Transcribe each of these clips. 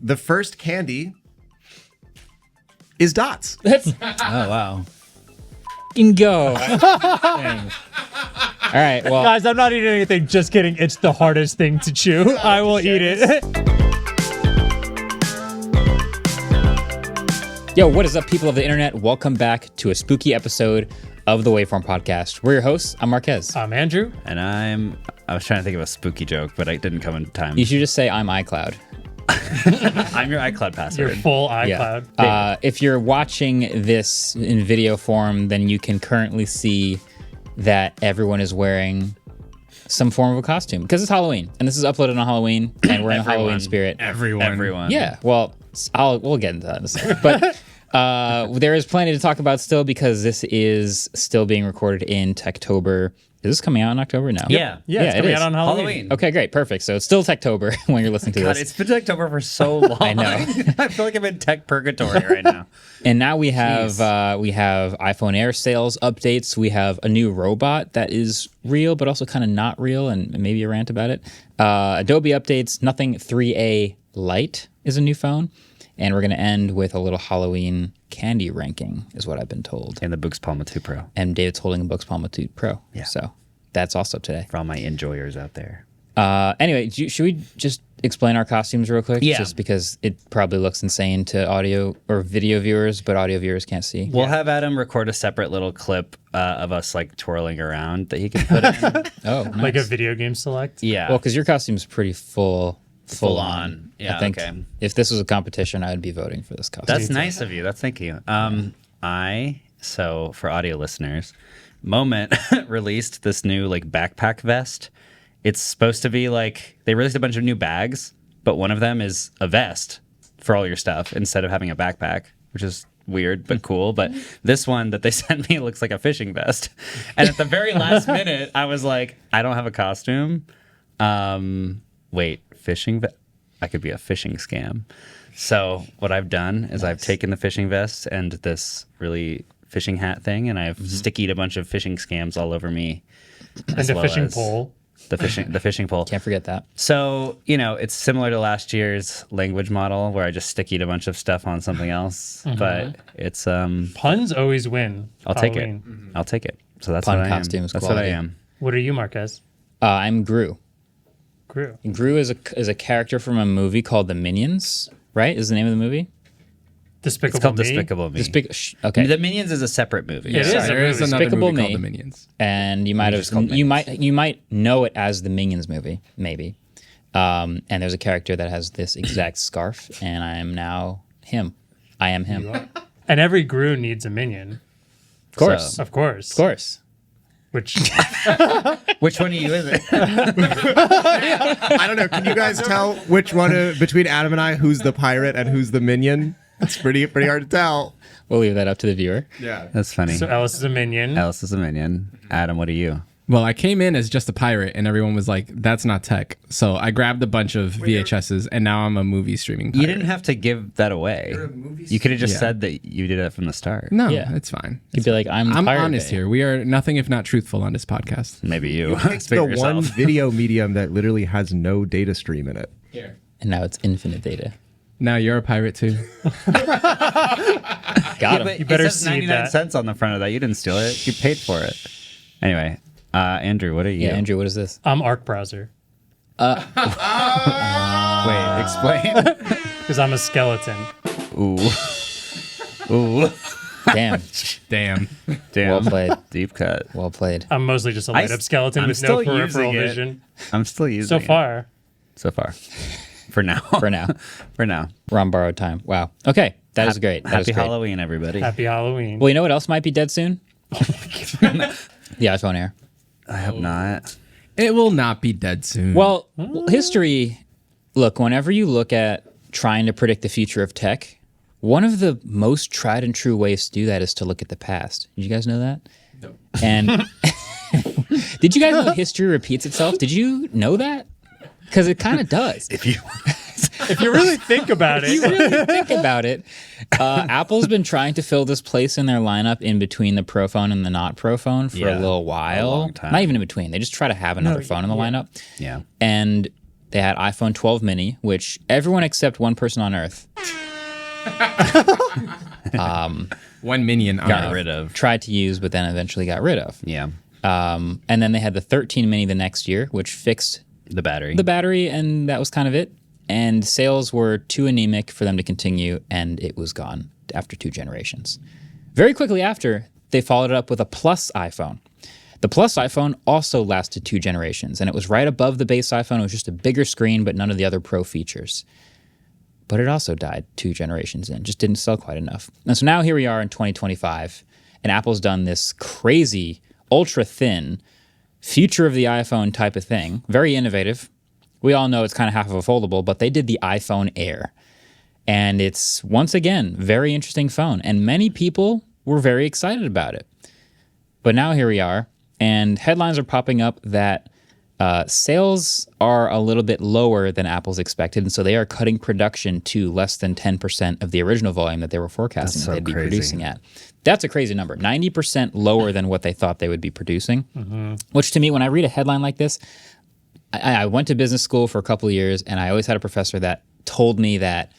the first candy is dots. That's Oh, wow. fucking go. Thanks. All right, well, Guys, I'm not eating anything. Just kidding. It's the hardest thing to chew. I will eat it. yo, what is up, people of the internet? Welcome back to a spooky episode of the Waveform podcast. We're your hosts. I'm Marques. I'm Andrew. And I was trying to think of a spooky joke, but it didn't come in time. You should just say I'm iCloud. I'm your iCloud password. Your full iCloud. Yeah. If you're watching this in video form, then you can currently see that everyone is wearing some form of a costume because it's Halloween, and this is uploaded on Halloween, and we're in the Halloween spirit. Everyone. Yeah. Well, we'll get into that in a second, but there is plenty to talk about still because this is still being recorded in Techtober. Is this coming out in October now? Yeah. It's coming out on Halloween. Okay, great, perfect. So it's still Techtober when you're listening to God, this. it's been October for so long. I know. I feel like I'm in tech purgatory right now. And now we have iPhone Air sales updates. We have a new robot that is real, but also kind of not real, and maybe a rant about it. Adobe updates. Nothing 3A Lite is a new phone, and we're going to end with a little Halloween candy ranking, is what I've been told. And the Boox Palma 2 Pro. And David's holding a Boox Palma 2 Pro. Yeah. So that's also today. For all my enjoyers out there. Anyway, should we just explain our costumes real quick? Yeah. Just because it probably looks insane to audio or video viewers, but audio viewers can't see. We'll have Adam record a separate little clip of us like twirling around that he can put in. Oh, nice. Like a video game select. Yeah. Well, because your costume's pretty full on. Yeah, I think okay. if this was a competition, I'd be voting for this costume. That's nice of you. Thank you. So for audio listeners, Moment released this new like backpack vest. It's supposed to be like they released a bunch of new bags, but one of them is a vest for all your stuff instead of having a backpack, which is weird but cool. But this one that they sent me looks like a fishing vest. And at the very last minute, I was like, I don't have a costume. Wait, I could be a phishing scam. So what I've done is I've taken the fishing vest and this really fishing hat thing, and I've stickied a bunch of phishing scams all over me. And a fishing pole. The fishing pole. Can't forget that. So, it's similar to last year's language model where I just stickied a bunch of stuff on something else. But it's Puns always win. I'll Halloween. take it. I'll take it. So that's Pun what I am. costumes, That's quality. what I am. What are you, Marques? I'm Gru. Gru. Gru is a character from a movie called The Minions, right? Is the name of the movie? Despicable It's called Me. Despicable Me. Okay. The Minions is a separate movie. It is. There is another Despicable movie Me. called The Minions. And you might just called Minions. you might know it as the Minions movie, maybe. And there's a character that has this exact scarf, and I am now him. I am him. And every Gru needs a minion. Of course. Of course. Of course. Which Which one of you is it? I don't know. Can you guys tell which one between Adam and I who's the pirate and who's the minion? It's pretty hard to tell. We'll leave that up to the viewer. Yeah. That's funny. so Ellis is a minion. Alice is a minion. Adam, what are you? Well, I came in as just a pirate, and everyone was like, that's not tech. So I grabbed a bunch of VHSs, and now I'm a movie streaming pirate. You didn't have to give that away. You could have just said that you did it from the start. No, Yeah. it's fine. You'd be like, I'm Pirate honest Bay. here. We are nothing if not truthful on this podcast. Maybe you. It's Speak the for yourself. one video medium that literally has no data stream in it. And now it's infinite data. Now you're a pirate too. Got him. You better it says see 99 that. cents on the front of that. You didn't steal it. You paid for it. Anyway, Andrew, what are you? Yeah, Andrew, what is this? I'm Arc Browser. Wait, explain. Because I'm a skeleton. Ooh. Ooh. Damn. Damn. Damn. Well played. Deep cut. Well played. I'm mostly just a light up skeleton I'm with no still peripheral using it. vision. I'm still using So it. far. So far. For now. For now. For now. We're on borrowed time. Wow. Okay. That is great. That is Happy great. Halloween, everybody. Happy Halloween. Well, you know what else might be dead soon? The iPhone Air. I hope not. It will not be dead soon. Well, history, look, whenever you look at trying to predict the future of tech, one of the most tried and true ways to do that is to look at the past. Did you guys know that? No. And did you guys know history repeats itself? Did you know that? Because it kind of does. If you If you really think about If you it. really think about it, Apple's been trying to fill this place in their lineup in between the Pro phone and the not Pro phone for a little while. long time. Not even in between. They just try to have another phone in the lineup. Yeah. And They had iPhone 12 mini, which everyone except one person on Earth One minion Got rid of. tried to use, but then eventually got rid of. Yeah. And then they had the 13 mini the next year, which fixed The battery. the battery, and that was kind of it. And sales were too anemic for them to continue, and it was gone after 2 generations. Very quickly after, they followed it up with a Plus iPhone. The Plus iPhone also lasted 2 generations, and it was right above the base iPhone. It was just a bigger screen, but none of the other Pro features. But it also died 2 generations in, just didn't sell quite enough. And so now here we are in 2025, and Apple's done this crazy, ultra-thin, future of the iPhone type of thing. Very innovative. We all know it's kind of half of a foldable, but they did the iPhone Air. And it's, once again, very interesting phone. And many people were very excited about it. But now here we are, and headlines are popping up that sales are a little bit lower than Apple's expected, and so they are cutting production to less than 10% of the original volume that they were forecasting so they'd be crazy. producing at. That's a crazy number. 90% lower than what they thought they would be producing, which to me, when I read a headline like this, I went to business school for a couple of years, and I always had a professor that told me that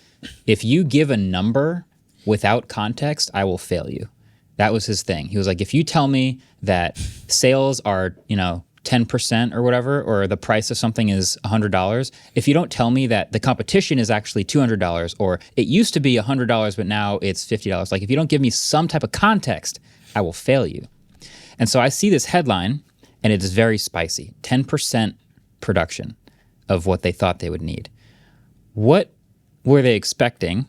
if you give a number without context, I will fail you. That was his thing. He was like, if you tell me that sales are, 10% or whatever, or the price of something is $100, if you don't tell me that the competition is actually $200, or it used to be $100, but now it's $50, like if you don't give me some type of context, I will fail you. And so I see this headline, and it is very spicy. 10% production of what they thought they would need. What were they expecting,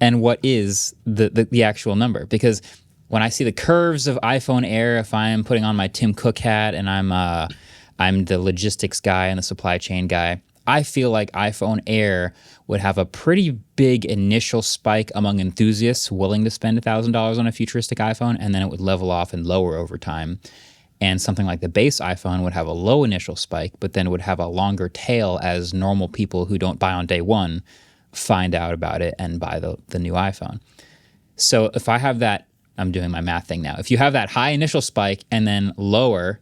and what is the actual number? Because when I see the curves of iPhone Air, if I'm putting on my Tim Cook hat and I'm the logistics guy and the supply chain guy, I feel like iPhone Air would have a pretty big initial spike among enthusiasts willing to spend $1,000 on a futuristic iPhone, and then it would level off and lower over time. And something like the base iPhone would have a low initial spike, but then would have a longer tail as normal people who don't buy on day one find out about it and buy the new iPhone. So if I have that, I'm doing my math thing now. If you have that high initial spike and then lower,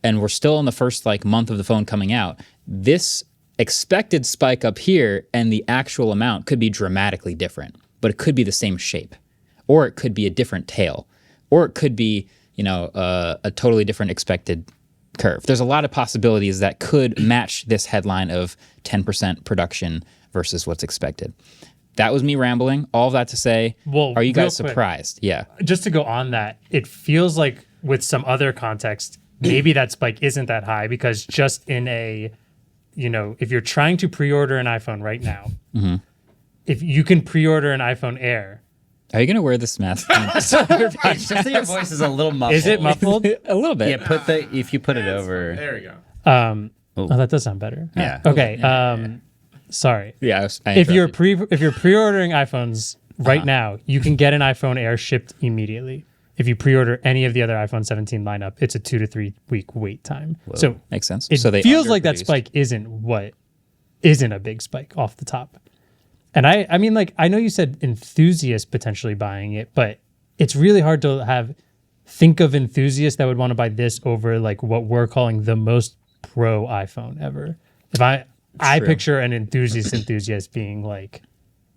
and we're still in the first month of the phone coming out, this expected spike up here and the actual amount could be dramatically different, but it could be the same shape, or it could be a different tail, or it could be, a totally different expected curve. There's a lot of possibilities that could match this headline of 10% production versus what's expected. That was me rambling. All of that to say, Well, are you guys real quick, surprised? Yeah. Just to go on that, it feels like with some other context, maybe that spike isn't that high, because just in a, if you're trying to pre-order an iPhone right now, if you can pre-order an iPhone Air. Are you going to wear this mask? It's just that your voice is a little muffled. Is it muffled? A little bit. Yeah, if you put it over. There we go. Oh, that does sound better. Yeah. Okay. Sorry. Yeah. If you're pre-ordering iPhones right now, you can get an iPhone Air shipped immediately. If you pre-order any of the other iPhone 17 lineup, it's a 2 to 3 week wait time. So makes sense. It So they feels like that underproduced. spike isn't a big spike off the top. And I mean, I know you said enthusiasts potentially buying it, but it's really hard to think of enthusiasts that would want to buy this over what we're calling the most pro iPhone ever. If I picture an enthusiast being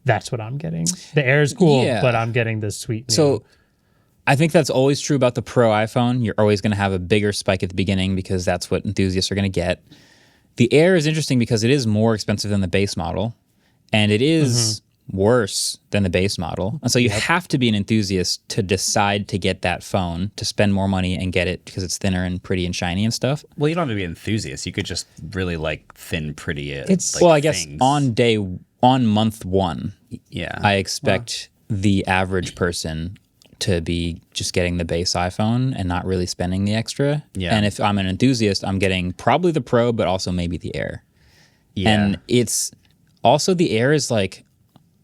that's what I'm getting. The Air is cool, Yeah. but I'm getting this sweet new. So I think that's always true about the Pro iPhone. You're always going to have a bigger spike at the beginning because that's what enthusiasts are going to get. The Air is interesting because it is more expensive than the base model, and it is worse than the base model. And so you have to be an enthusiast to decide to get that phone, to spend more money and get it because it's thinner and pretty and shiny and stuff. Well, you don't have to be an enthusiast. You could just really thin, pretty. I guess things. on month one, Yeah. I expect the average person to be just getting the base iPhone and not really spending the extra. Yeah. And if I'm an enthusiast, I'm getting probably the Pro, but also maybe the Air. Yeah. And it's also, the Air is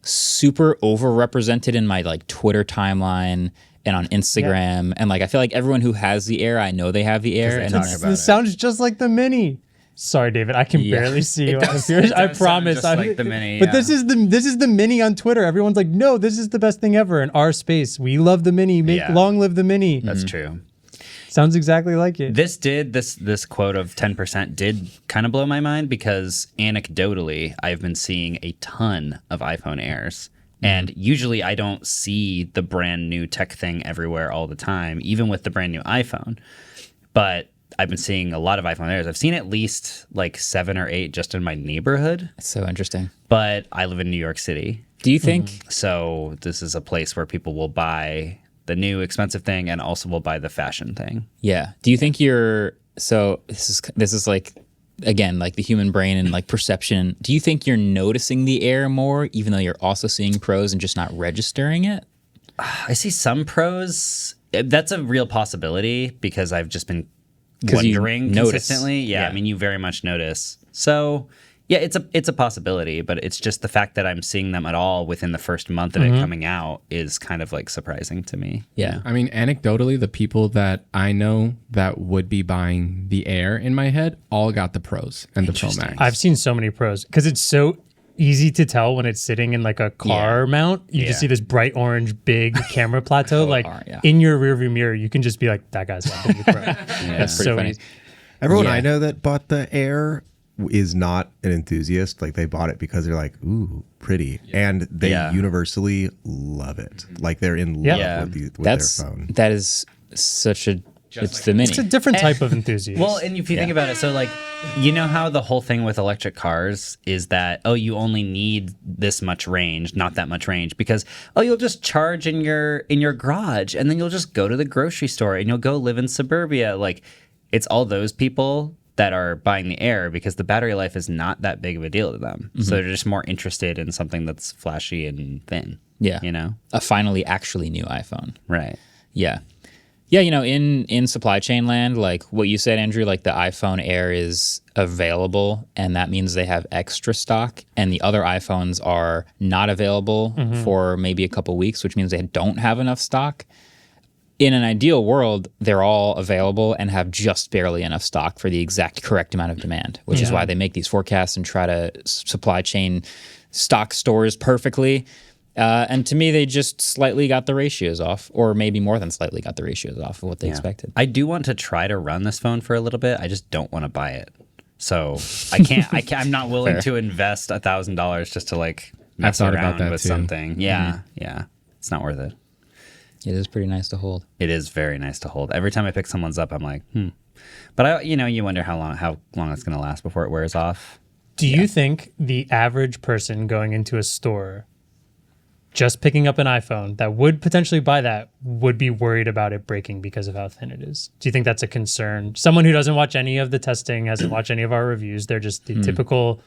super overrepresented in my Twitter timeline and on Instagram. And I feel like everyone who has the Air, I know they have the Air. And talk about This sounds just like the Mini. Sorry, David. I can barely see you. It does I sound promise. just like the Mini, But yeah. this is the Mini on Twitter. Everyone's like, no, this is the best thing ever. In our space, we love the Mini. Yeah. Long live the Mini. That's true. Sounds exactly like it. This quote of 10% did kind of blow my mind because anecdotally, I've been seeing a ton of iPhone Airs. And usually I don't see the brand new tech thing everywhere all the time, even with the brand new iPhone. But I've been seeing a lot of iPhone Airs. I've seen at least like 7 or 8 just in my neighborhood. It's so interesting. But I live in New York City. Do you think So this is a place where people will buy the new expensive thing and also will buy the fashion thing. Yeah. Do you think you're so this is like again like the human brain and like perception. Do you think you're noticing the air more even though you're also seeing pros and just not registering it? I see some pros. That's a real possibility because I've just been 'Cause you wondering notice. consistently. Yeah, Yeah. I mean you very much notice. So yeah, it's a possibility, but it's just the fact that I'm seeing them at all within the first month of it coming out is kind of like surprising to me. Yeah. I mean, anecdotally, the people that I know that would be buying the Air in my head all got the Pros and the Pro Max. I've seen so many pros because it's so easy to tell when it's sitting in like a car mount. You just see this bright orange big camera plateau like in your rearview mirror. You can just be like, that guy's got the Pro. That's pretty so funny. easy. Everyone I know that bought the Air is not an enthusiast. Like they bought it because they're like, ooh, pretty. And they universally love it. Like they're in love with their phone. That is such a it's the mini. It's a different type of enthusiast. Well, and if you think about it, so like, you know how the whole thing with electric cars is that, oh, you only need this much range, not that much range, because, oh, you'll just charge in your garage and then you'll just go to the grocery store and you'll go live in suburbia. Like, it's all those people that are buying the Air because the battery life is not that big of a deal to them. So they're just more interested in something that's flashy and thin. Yeah. You know? A finally actually new iPhone. Right. Yeah. Yeah, you know, in supply chain land, like what you said, Andrew, like the iPhone Air is available and that means they have extra stock and the other iPhones are not available for maybe a couple weeks, which means they don't have enough stock. In an ideal world, they're all available and have just barely enough stock for the exact correct amount of demand, which is why they make these forecasts and try to supply chain stock stores perfectly. And to me, they just slightly got the ratios off, or maybe more than slightly got the ratios off of what they expected. I do want to try to run this phone for a little bit. I just don't want to buy it. So I can't, I'm not willing to invest $1,000 just to like mess thought around about that with too. something. Yeah. Yeah. It's not worth it. It is pretty nice to hold. It is very nice to hold. Every time I pick someone's up, I'm like, But you wonder how long it's going to last before it wears off. Do you think the average person going into a store just picking up an iPhone that would potentially buy that would be worried about it breaking because of how thin it is? Do you think that's a concern? Someone who doesn't watch any of the testing, hasn't watched any of our reviews, they're just the typical.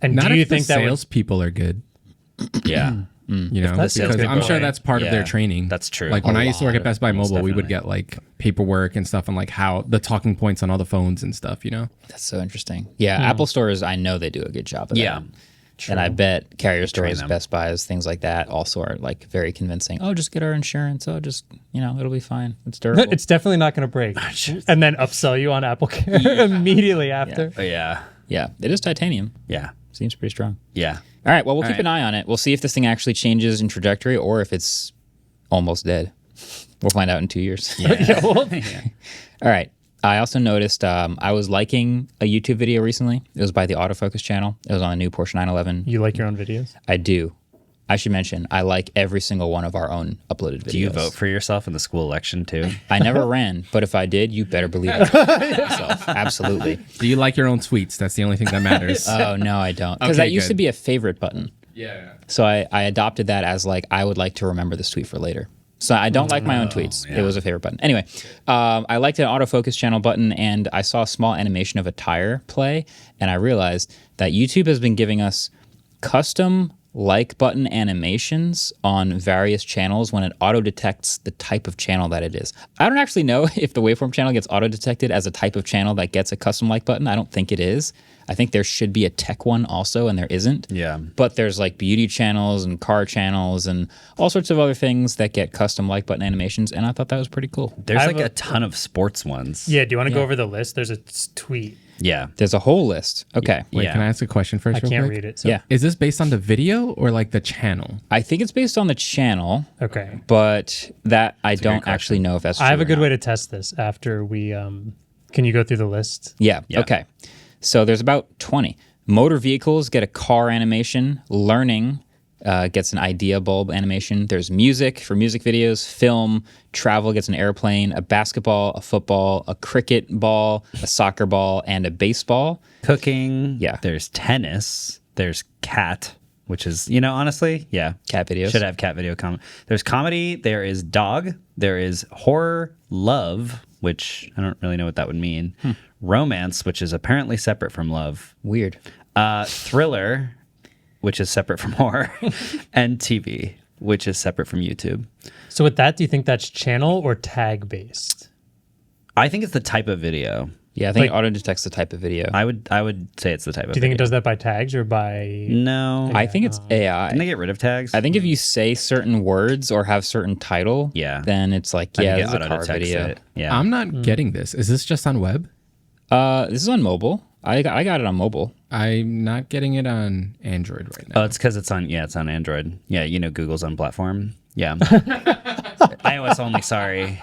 And Not do you if the think that would, salespeople are good. Yeah. You know, that's because good I'm sure point. that's part of their training. That's true. Like when A I used to work lot at Best Buy most Mobile, we would definitely. get like paperwork and stuff and like how the talking points on all the phones and stuff, you know? That's so interesting. Yeah, Apple stores, I know they do a good job of Yeah. that. And I bet carrier stores, them. Best Buys, things like that also are like very convincing. Oh, just get our insurance. Oh, just, it'll be fine. It's durable. it's definitely not going to break. And then upsell you on Apple Care immediately after. Oh, yeah. Yeah, it is titanium. Yeah. Seems pretty strong. Yeah. All right, well, we'll keep right. an eye on it. We'll see if this thing actually changes in trajectory or if it's almost dead. We'll find out in 2 years. All right. I also noticed I was liking a YouTube video recently. It was by the Autofocus channel. It was on a new Porsche 911. You like your own videos? I do. I should mention, I like every single one of our own uploaded videos. Do you vote for yourself in the school election too? I never ran, but if I did, you better believe it. Myself. Absolutely. Do you like your own tweets? That's the only thing that matters. Oh, no, I don't. Because Okay, that used to good. be a favorite button. Yeah. So I adopted that as like, I would like to remember this tweet for later. So I don't like my own tweets. It was a favorite button. Anyway, I liked an autofocus channel button, and I saw a small animation of a tire play, and I realized that YouTube has been giving us custom like button animations on various channels when it auto detects the type of channel that it is. I don't actually know if the waveform channel gets auto detected as a type of channel that gets a custom like button. I don't think it is. I think there should be a tech one also, and there isn't. Yeah. But there's like beauty channels and car channels and all sorts of other things that get custom like button animations, and I thought that was pretty cool. There's I like have a ton of sports ones. Yeah, do you want to go over the list? There's a tweet. Yeah. There's a whole list. Okay. Wait, Yeah. can I ask a question first? I real can't quick? read it. So. Yeah. Is this based on the video or like the channel? I think it's based on the channel, Okay. but that I don't actually know if that's true. I have a good or way to test this after we. Can you go through the list? Yeah. Yeah. Okay. So there's about 20. Motor vehicles get a car animation. Learning gets an idea bulb animation. There's music for music videos. Film. Travel gets an airplane. A basketball, a football, a cricket ball, a soccer ball, and a baseball. Cooking. Yeah. There's tennis. There's cat, which is, you know, honestly, yeah. Cat videos. Should have cat video comment. There's comedy. There is dog. There is horror, love, which I don't really know what that would mean. Romance, which is apparently separate from love. Weird. Thriller, which is separate from horror. And TV, which is separate from YouTube. So with that, do you think that's channel or tag based? I think it's the type of video. Yeah, I think Like- it auto detects the type of video. I would say it's the type of Do you think it video. does that by tags or by? No. I think it's AI. Can they get rid of tags? I think if you say certain words or have certain title, Yeah. then it's like, I yeah, think this it is a car auto-detects video. it. Yeah. I'm not getting this. Is this just on web? This is on mobile. I got it on mobile. I'm not getting it on Android right now. Oh, it's because it's on Android. Yeah, you know Google's on platform. Yeah. iOS only, sorry.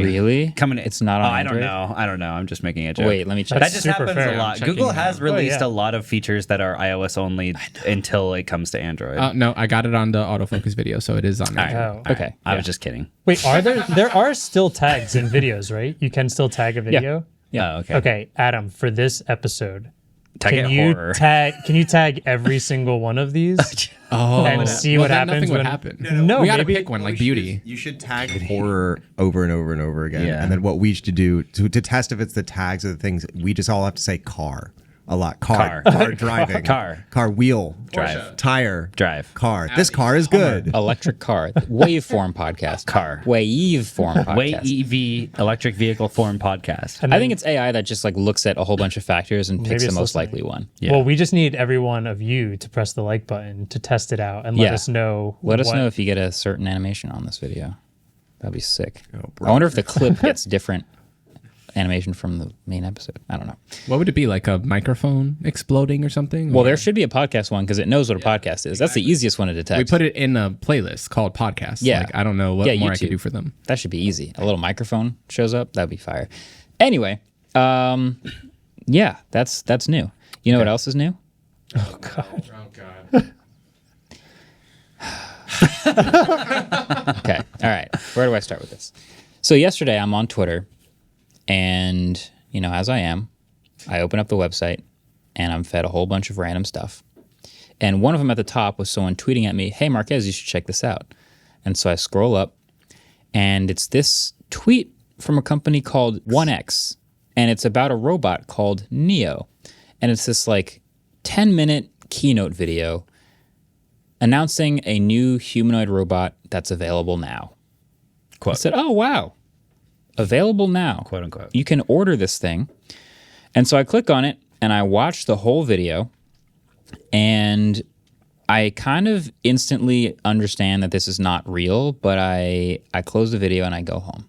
Really? Coming It's not on I don't Android? know. I don't know. I'm just making a joke. Wait, let me check. That just super happens fair. a lot. checking Google now. has released yeah. a lot of features that are iOS only until it comes to Android. No, I got it on the autofocus video, so it is on Android. Oh. Okay. I was just kidding. Wait, there are still tags in videos, right? You can still tag a video. Yeah. Oh, okay. Okay, Adam, for this episode, Tag it can you horror. tag every single one of these Oh, and see what then happens? Nothing would when, happen. No, we gotta maybe, pick one like beauty. You should tag horror over and over and over again. Yeah. And then what we should do to test if it's the tags or the things, we just all have to say car a lot. Car driving. Car wheel. Drive. Tire. Drive. Car. This car is good. Electric car. Waveform podcast. Car. Waveform podcast. EV electric vehicle form podcast. And I then- think it's AI that just like looks at a whole bunch of factors and picks Maybe the it's most listening. likely one. Yeah. Well, we just need every one of you to press the like button to test it out and let Yeah. us know. Let us what- know if you get a certain animation on this video. That'd be sick. bro. I wonder if the clip gets different animation from the main episode. I don't know. What would it be, like a microphone exploding or something? Well, Or- there should be a podcast one because it knows what a podcast is. That's the easiest one to detect. we put it in a playlist called podcasts. Yeah. Like, I don't know what Yeah, more I YouTube. could do for them. That should be easy. A little microphone shows up. That'd be fire. Anyway, yeah, that's new. You know what else is new? Oh God. Okay. All right. Where do I start with this? So yesterday I'm on Twitter and, you know, as I am, I open up the website and I'm fed a whole bunch of random stuff. And one of them at the top was someone tweeting at me, "Hey, Marques, you should check this out." And so I scroll up and it's this tweet from a company called 1X. And it's about a robot called Neo. And it's this like 10-minute keynote video announcing a new humanoid robot that's available now. I Quote. said, "Oh, wow. Available now." Quote unquote. You can order this thing. And so I click on it and I watch the whole video and I kind of instantly understand that this is not real, but I close the video and I go home.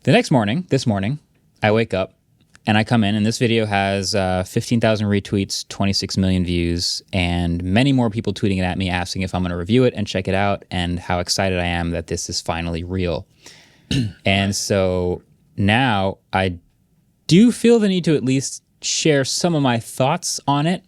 This morning, I wake up and I come in and this video has 15,000 retweets, 26 million views, and many more people tweeting it at me asking if I'm going to review it and check it out and how excited I am that this is finally real. And so now I do feel the need to at least share some of my thoughts on it.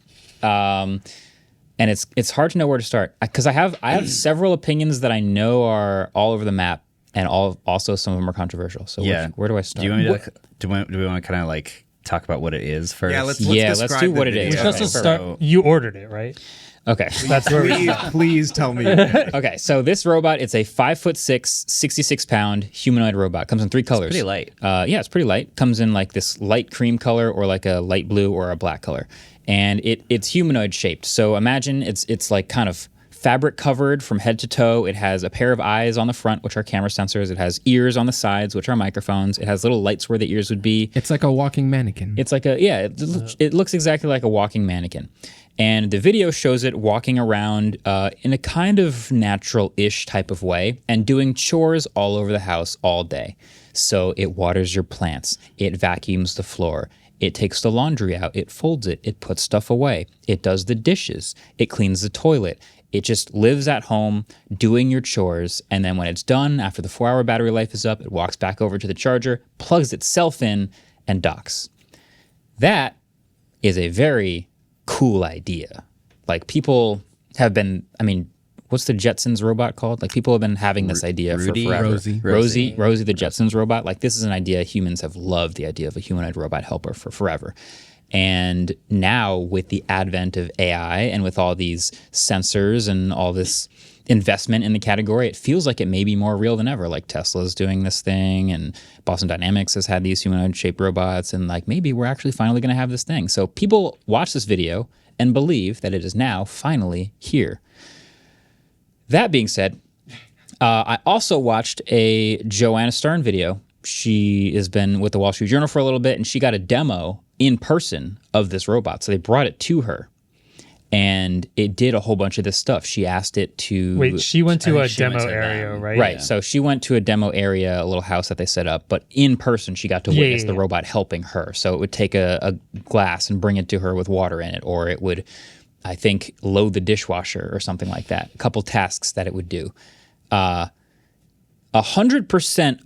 And it's hard to know where to start because I have several opinions that I know are all over the map, and also some of them are controversial. So Yeah. where do I start? Do you want me to do we want to kind of like talk about what it is first? Yeah, let's let's describe do the what it video. is. Let's Okay. just start. You ordered it, right? Okay. That's where we. Please tell me. Okay. So this robot, it's a 5'6", 66-pound humanoid robot. Comes in 3 colors. pretty light. Yeah, it's pretty light. Comes in like this light cream color or like a light blue or a black color. And it's humanoid shaped. So imagine it's like kind of fabric covered from head to toe. It has a pair of eyes on the front, which are camera sensors. It has ears on the sides, which are microphones. It has little lights where the ears would be. It's like a walking mannequin. It's like it looks exactly like a walking mannequin. And the video shows it walking around in a kind of natural-ish type of way and doing chores all over the house all day. So it waters your plants. It vacuums the floor. It takes the laundry out, it folds it, it puts stuff away, it does the dishes, it cleans the toilet. It just lives at home doing your chores, and then when it's done, after the 4-hour battery life is up, it walks back over to the charger, plugs itself in, and docks. That is a very cool idea. Like, people have been, I mean, what's the Jetsons robot called? Like, people have been having this idea for forever. Rosie, the Jetsons robot. Like, this is an idea humans have loved, the idea of a humanoid robot helper for forever. And now with the advent of AI and with all these sensors and all this investment in the category, it feels like it may be more real than ever. Like, Tesla's doing this thing, and Boston Dynamics has had these humanoid-shaped robots, and like, maybe we're actually finally going to have this thing. So people watch this video and believe that it is now finally here. That being said, I also watched a Joanna Stern video. She has been with the Wall Street Journal for a little bit, and she got a demo in person of this robot. So they brought it to her, and it did a whole bunch of this stuff. She asked it to... Wait, she went to a demo area, right? Right. Yeah. So she went to a demo area, a little house that they set up, but in person, she got to witness the robot helping her. So it would take a glass and bring it to her with water in it, or it would, I think, load the dishwasher or something like that. A couple tasks that it would do. 100%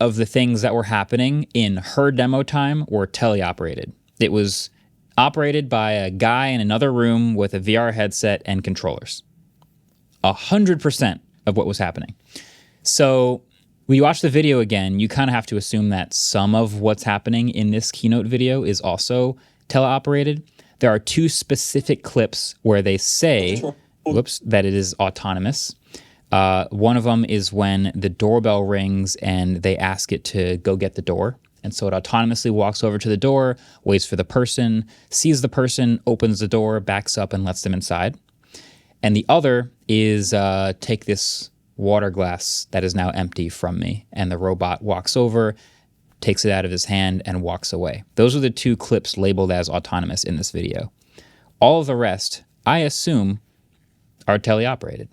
of the things that were happening in her demo time were teleoperated. It was operated by a guy in another room with a VR headset and controllers. 100% of what was happening. So when you watch the video again, you kind of have to assume that some of what's happening in this keynote video is also teleoperated. There are 2 specific clips where they say, that it is autonomous. One of them is when the doorbell rings and they ask it to go get the door. And so it autonomously walks over to the door, waits for the person, sees the person, opens the door, backs up, and lets them inside. And the other is take this water glass that is now empty from me. And the robot walks over, takes it out of his hand, and walks away. Those are the 2 clips labeled as autonomous in this video. All of the rest, I assume, are teleoperated.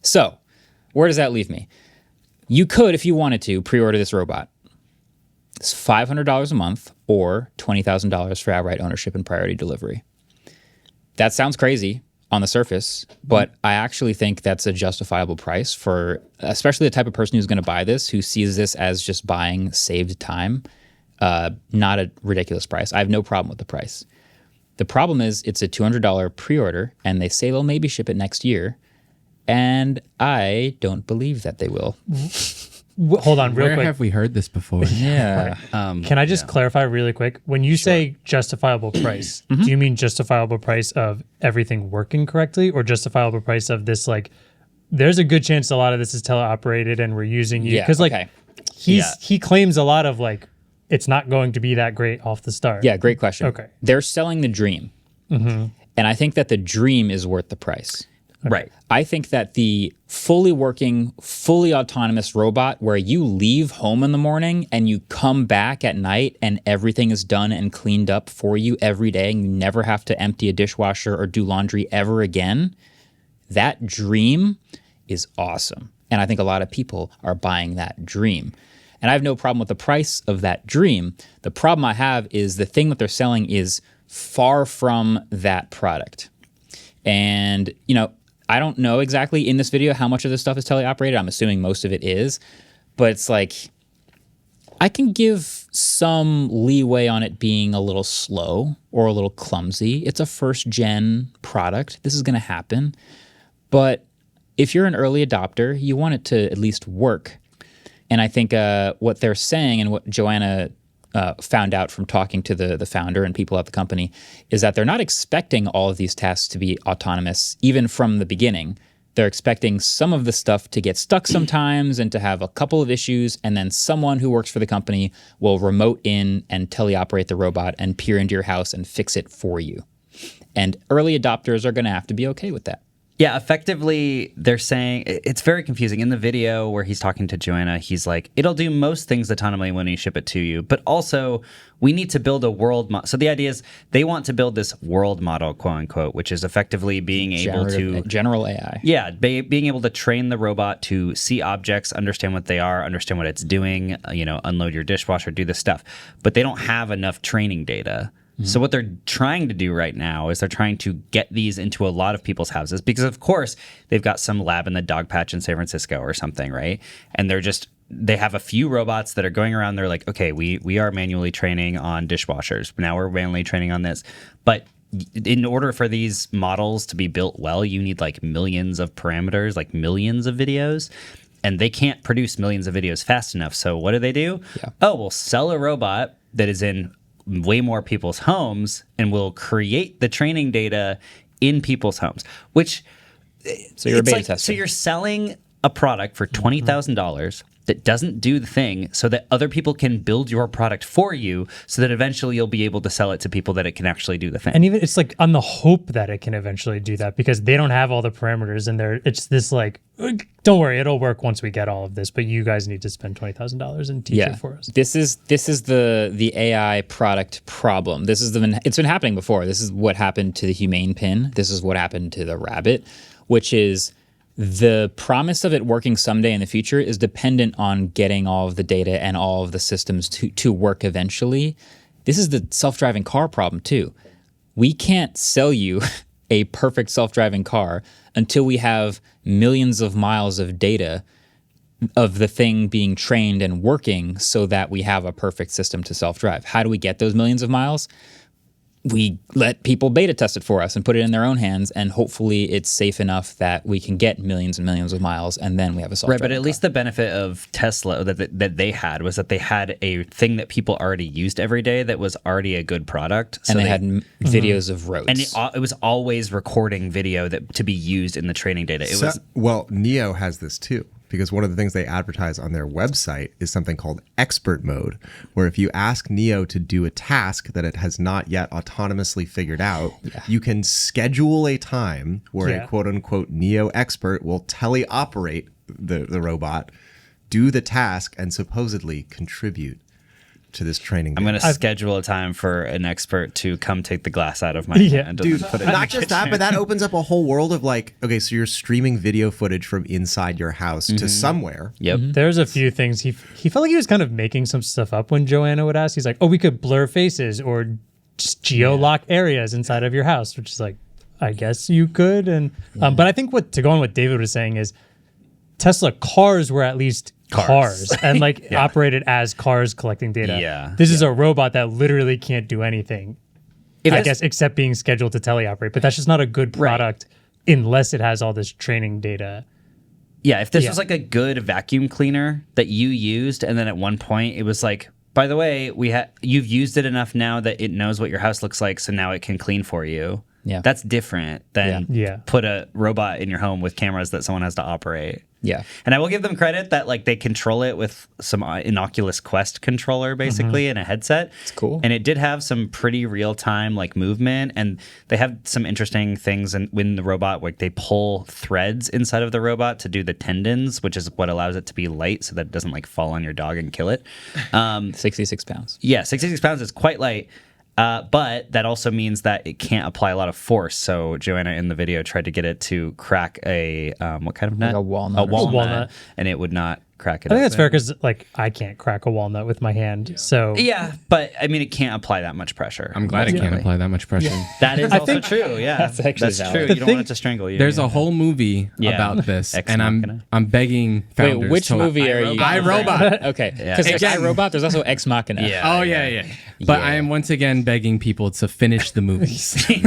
So, where does that leave me? You could, if you wanted to, pre-order this robot. It's $500 a month or $20,000 for outright ownership and priority delivery. That sounds crazy on the surface, but I actually think that's a justifiable price for especially the type of person who's going to buy this, who sees this as just buying saved time. Not a ridiculous price. I have no problem with the price. The problem is it's a $200 pre-order, and they say they'll maybe ship it next year. And I don't believe that they will. Hold on, real quick. Where have we heard this before? Yeah. Can I just clarify really quick? When you say justifiable price, do you mean justifiable price of everything working correctly, or justifiable price of this, like, there's a good chance a lot of this is teleoperated and we're using you? Because he claims a lot of, like, it's not going to be that great off the start. Yeah, great question. Okay. They're selling the dream. And I think that the dream is worth the price. Right. I think that the fully working, fully autonomous robot where you leave home in the morning and you come back at night and everything is done and cleaned up for you every day and you never have to empty a dishwasher or do laundry ever again, that dream is awesome. And I think a lot of people are buying that dream. And I have no problem with the price of that dream. The problem I have is the thing that they're selling is far from that product. And, I don't know exactly in this video how much of this stuff is teleoperated. I'm assuming most of it is. But it's like, I can give some leeway on it being a little slow or a little clumsy. It's a first-gen product. This is going to happen. But if you're an early adopter, you want it to at least work. And I think what they're saying and what Joanna found out from talking to the founder and people at the company is that they're not expecting all of these tasks to be autonomous, even from the beginning. They're expecting some of the stuff to get stuck sometimes and to have a couple of issues, and then someone who works for the company will remote in and teleoperate the robot and peer into your house and fix it for you. And early adopters are going to have to be okay with that. Yeah, effectively, they're saying it's very confusing. In the video where he's talking to Joanna, he's like, it'll do most things autonomously when we ship it to you, but also we need to build a world model. So the idea is they want to build this world model, quote unquote, which is effectively being able to... General AI. Yeah, being able to train the robot to see objects, understand what they are, understand what it's doing, unload your dishwasher, do this stuff. But they don't have enough training data So what they're trying to do right now is they're trying to get these into a lot of people's houses because, of course, they've got some lab in the dog patch in San Francisco or something, right? And they have a few robots that are going around. They're like, okay, we are manually training on dishwashers. Now we're manually training on this. But in order for these models to be built well, you need like millions of parameters, like millions of videos. And they can't produce millions of videos fast enough. So what do? Yeah. Oh, we'll sell a robot that is in way more people's homes and will create the training data in people's homes, which so you're a beta tester. So you're selling a product for $20,000 that doesn't do the thing so that other people can build your product for you so that eventually you'll be able to sell it to people that it can actually do the thing. And even it's like on the hope that it can eventually do that because they don't have all the parameters and it's this like, don't worry, it'll work once we get all of this, but you guys need to spend $20,000 and teach it for us. This is the AI product problem. It's been happening before. This is what happened to the Humane pin. This is what happened to the rabbit, which is the promise of it working someday in the future is dependent on getting all of the data and all of the systems to work eventually. This is the self-driving car problem too. We can't sell you a perfect self-driving car until we have millions of miles of data of the thing being trained and working so that we have a perfect system to self-drive. How do we get those millions of miles? We let people beta test it for us and put it in their own hands, and hopefully it's safe enough that we can get millions and millions of miles, and then we have a self-driving Right, but at least the benefit of Tesla that they had was that they had a thing that people already used every day that was already a good product. So and they had videos of roads. And it was always recording video to be used in the training data. Well, Neo has this too. Because one of the things they advertise on their website is something called expert mode, where if you ask Neo to do a task that it has not yet autonomously figured out, you can schedule a time where a quote unquote Neo expert will teleoperate the robot, do the task, and supposedly contribute to this training. I'm going to schedule a time for an expert to come take the glass out of my hand. Dude, put it not just that, but that opens up a whole world of like, okay, so you're streaming video footage from inside your house to somewhere. Yep. There's a few things. He felt like he was kind of making some stuff up when Joanna would ask. He's like, oh, we could blur faces or just geo-lock areas inside of your house, which is like, I guess you could. And but I think to go on what David was saying is Tesla cars were at least cars and like operated as cars collecting data. This is a robot that literally can't do anything, I guess, except being scheduled to teleoperate. But that's just not a good product unless it has all this training data. Yeah, if this was like a good vacuum cleaner that you used, and then at one point it was like, by the way, you've used it enough now that it knows what your house looks like, so now it can clean for you. Yeah, that's different than put a robot in your home with cameras that someone has to operate. Yeah, and I will give them credit that like they control it with some Oculus Quest controller basically and a headset. It's cool, and it did have some pretty real time like movement, and they have some interesting things. And when the robot, like they pull threads inside of the robot to do the tendons, which is what allows it to be light so that it doesn't like fall on your dog and kill it. 66 pounds. Yeah, 66 pounds is quite light. But that also means that it can't apply a lot of force. So Joanna in the video tried to get it to crack a what kind of nut? Like a walnut. A walnut, and it would not crack it. I think that's fair because like I can't crack a walnut with my hand. So yeah, but I mean it can't apply that much pressure. I'm glad it can't apply that much pressure. That is also true. Yeah, that's true. You don't want it to strangle you. There's a whole movie about this, and I'm begging founders. Wait, which movie are you? iRobot. Okay, because iRobot, there's also Ex Machina. Yeah. Oh yeah. But I am once again begging people to finish the movies. What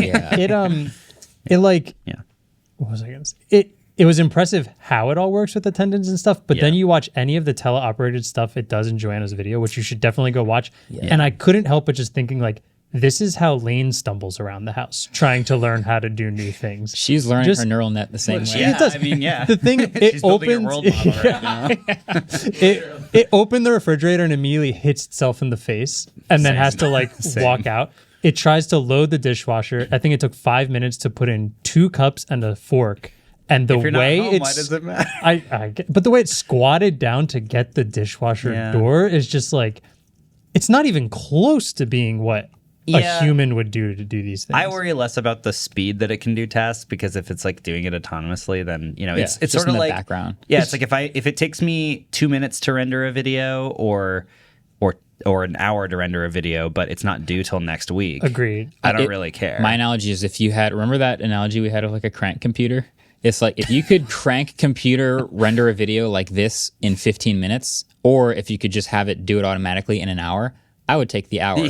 was I gonna say? It was impressive how it all works with the tendons and stuff, but then you watch any of the teleoperated stuff it does in Joanna's video, which you should definitely go watch. And I couldn't help but just thinking like, this is how Lane stumbles around the house, trying to learn how to do new things. She's learning her neural net the same way. Yeah, it does. I mean, the thing it opens, it opened the refrigerator and immediately hits itself in the face, and then has to like walk out. It tries to load the dishwasher. I think it took 5 minutes to put in 2 cups and a fork. And the way why does it matter? But the way it squatted down to get the dishwasher door is just like, it's not even close to being what a human would do to do these things. I worry less about the speed that it can do tasks, because if it's like doing it autonomously, then it's sort of in the like background. Yeah, it's like if it takes me 2 minutes to render a video or or an hour to render a video, but it's not due till next week. Agreed. I don't really care. My analogy is if you had, remember that analogy we had of like a crank computer? It's like if you could crank computer render a video like this in 15 minutes, or if you could just have it do it automatically in an hour, I would take the hour.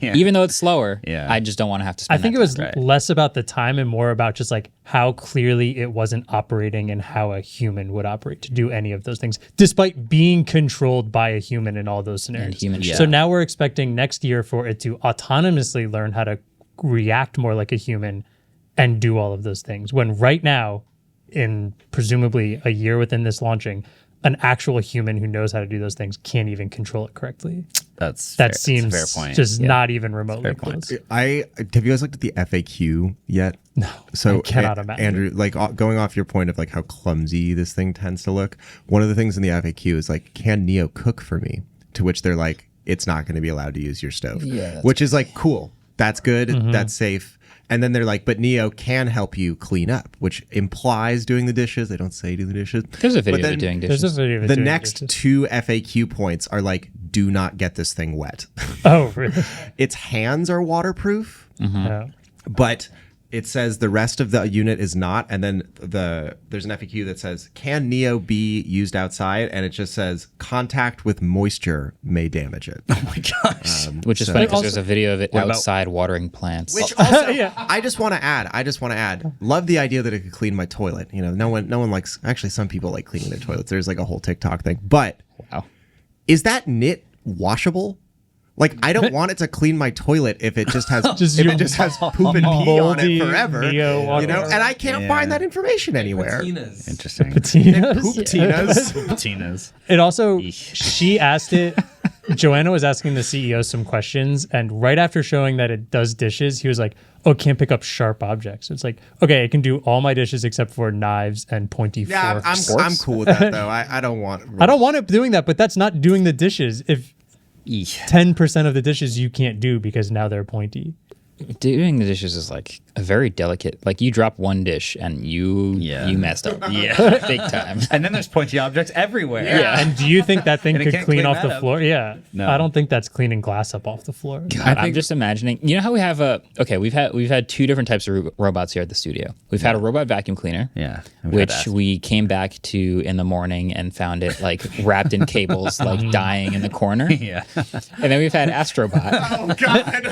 Even though it's slower, I just don't want to have to spend I think that it was time. less about the time and more about just like how clearly it wasn't operating and how a human would operate to do any of those things, despite being controlled by a human in all those scenarios. So now we're expecting next year for it to autonomously learn how to react more like a human and do all of those things. When right now, in presumably a year within this launching, an actual human who knows how to do those things can't even control it correctly. That seems fair point. just not even remotely close. Have you guys looked at the FAQ yet? No. So I cannot imagine. Andrew, like going off your point of like how clumsy this thing tends to look, one of the things in the FAQ is like, can Neo cook for me? To which they're like, it's not going to be allowed to use your stove. Which is like, cool. That's good. That's safe. And then they're like, but Neo can help you clean up, which implies doing the dishes. They don't say do the dishes. There's a video of it doing dishes. There's a video of it The doing next dishes. 2 FAQ points are like, do not get this thing wet. Oh, really? Its hands are waterproof, Yeah. but it says the rest of the unit is not. And then there's an FAQ that says, can Neo be used outside? And it just says, contact with moisture may damage it. Oh my gosh. Which is funny because there's a video of it outside watering plants. Which also, I just want to add, love the idea that it could clean my toilet. You know, no one likes, actually some people like cleaning their toilets. There's like a whole TikTok thing. But is that knit washable? Like, I don't want it to clean my toilet if it just has poop and pee on it forever. You know, and I can't find that information anywhere. Interesting. Patinas. It also, she asked it. Joanna was asking the CEO some questions, and right after showing that it does dishes, he was like, "Oh, it can't pick up sharp objects." It's like, okay, it can do all my dishes except for knives and pointy forks. I'm cool with that though. I don't want it doing that, but that's not doing the dishes. If 10% of the dishes you can't do because now they're pointy. Doing the dishes is like a very delicate, like you drop one dish and you messed up. Big time. And then there's pointy objects everywhere. And do you think that thing And it could can't clean clean off that the up. floor? No. I don't think that's cleaning glass up off the floor. God, I'm just imagining. You know how we have we've had 2 different types of robots here at the studio. We've had a robot vacuum cleaner, which we came back to in the morning and found it like wrapped in cables, like dying in the corner. And then we've had Astrobot. Oh God!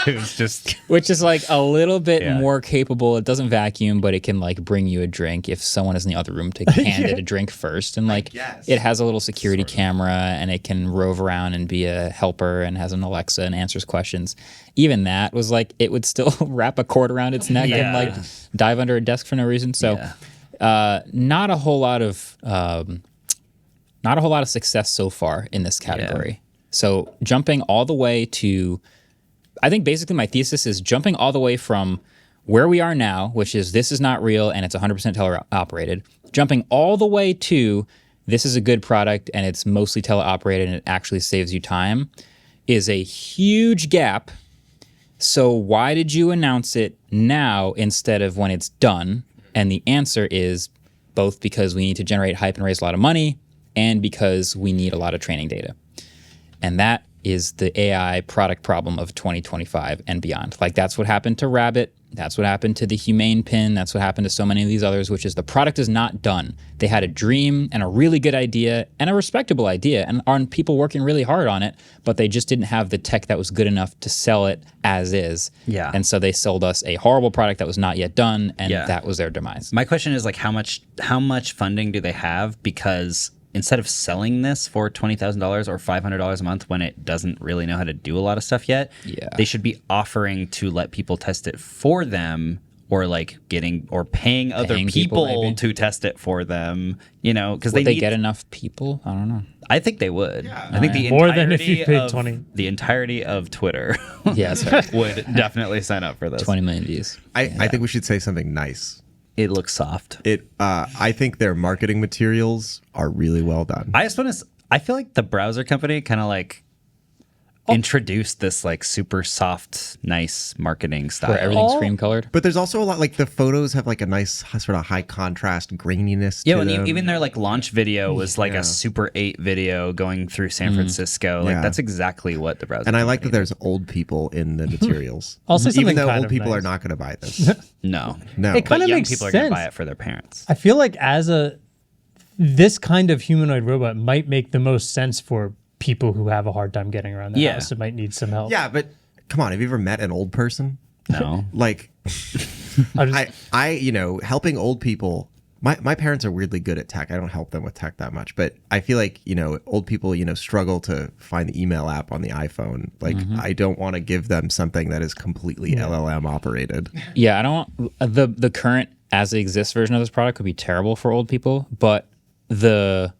Who's just which is like a little bit more capable. It doesn't vacuum, but it can like bring you a drink if someone is in the other room to hand it a drink first. And like it has a little security camera and it can rove around and be a helper and has an Alexa and answers questions. Even that was like it would still wrap a cord around its neck and like dive under a desk for no reason. So not a whole lot of success so far in this category. So jumping all the way to, I think basically my thesis is jumping all the way from where we are now, which is this is not real and it's 100% teleoperated, jumping all the way to this is a good product and it's mostly teleoperated and it actually saves you time is a huge gap. So why did you announce it now instead of when it's done? And the answer is both because we need to generate hype and raise a lot of money and because we need a lot of training data. And that is the AI product problem of 2025 and beyond. Like that's what happened to Rabbit. That's what happened to the Humane Pin. That's what happened to so many of these others, which is the product is not done. They had a dream and a really good idea and a respectable idea and are people working really hard on it, but they just didn't have the tech that was good enough to sell it as is. And so they sold us a horrible product that was not yet done, and that was their demise. My question is like how much funding do they have? Because instead of selling this for $20,000 or $500 a month when it doesn't really know how to do a lot of stuff yet, they should be offering to let people test it for them, or like paying other people to test it for them. You know, because they get enough people. I don't know. I think they would. I think the more than if you paid 20. The entirety of Twitter, would definitely sign up for this. 20 million views. I think we should say something nice. It looks soft. I think their marketing materials are really well done. I feel like the browser company kind of like introduced this like super soft, nice marketing style. Where everything's cream colored. But there's also a lot, like the photos have like a nice sort of high contrast graininess Yeah, to and them. even their like launch video was like a Super 8 video going through San Francisco. Like that's exactly what the browser. And I like that there's old people in the materials. I'll say something even though kind old of people nice. are not going to buy this. No. It kind But of young makes people are going to sense. buy it for their parents. I feel like this kind of humanoid robot might make the most sense for people who have a hard time getting around the house and might need some help. Yeah, but come on, have you ever met an old person? No. Like, helping old people. My parents are weirdly good at tech. I don't help them with tech that much, but I feel like, old people, struggle to find the email app on the iPhone. Like, I don't want to give them something that is completely LLM operated. Yeah, I don't want the current as it exists version of this product could be terrible for old people, but the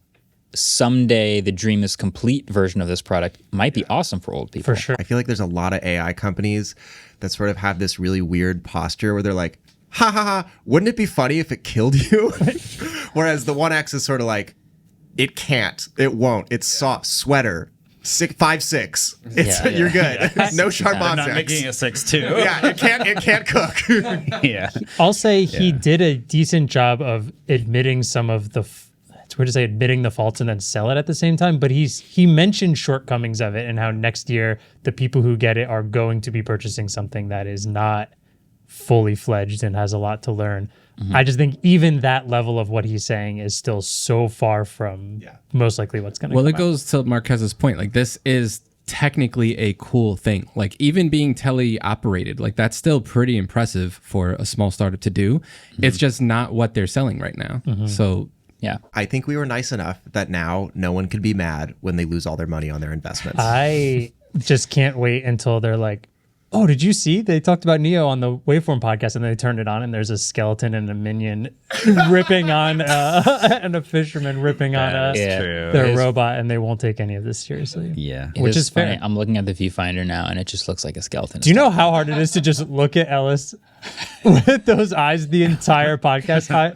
someday the dream is complete version of this product might be awesome for old people. For sure. I feel like there's a lot of AI companies that sort of have this really weird posture where they're like, ha ha ha, wouldn't it be funny if it killed you? Whereas the 1X is sort of like, it can't, it won't, it's soft, sweater, 5'6". It's you're good. No sharp I'm objects. not making a 6'2". Yeah, it can't cook. Yeah. I'll say he did a decent job of admitting some of the it's weird to say admitting the faults and then sell it at the same time, but he mentioned shortcomings of it and how next year the people who get it are going to be purchasing something that is not fully fledged and has a lot to learn. I just think even that level of what he's saying is still so far from most likely what's going to come Well, it goes to Marquez's point. Like, this is technically a cool thing. Like, even being tele-operated, like, that's still pretty impressive for a small startup to do. It's just not what they're selling right now. So... Yeah. I think we were nice enough that now no one can be mad when they lose all their money on their investments. I just can't wait until they're like, oh, did you see? They talked about Neo on the Waveform podcast and they turned it on and there's a skeleton and a minion ripping on, and a fisherman ripping on their robot, and they won't take any of this seriously. Yeah. Which is fair. Funny. I'm looking at the viewfinder now and it just looks like a skeleton. Do you know how hard it is to just look at Ellis with those eyes the entire podcast? I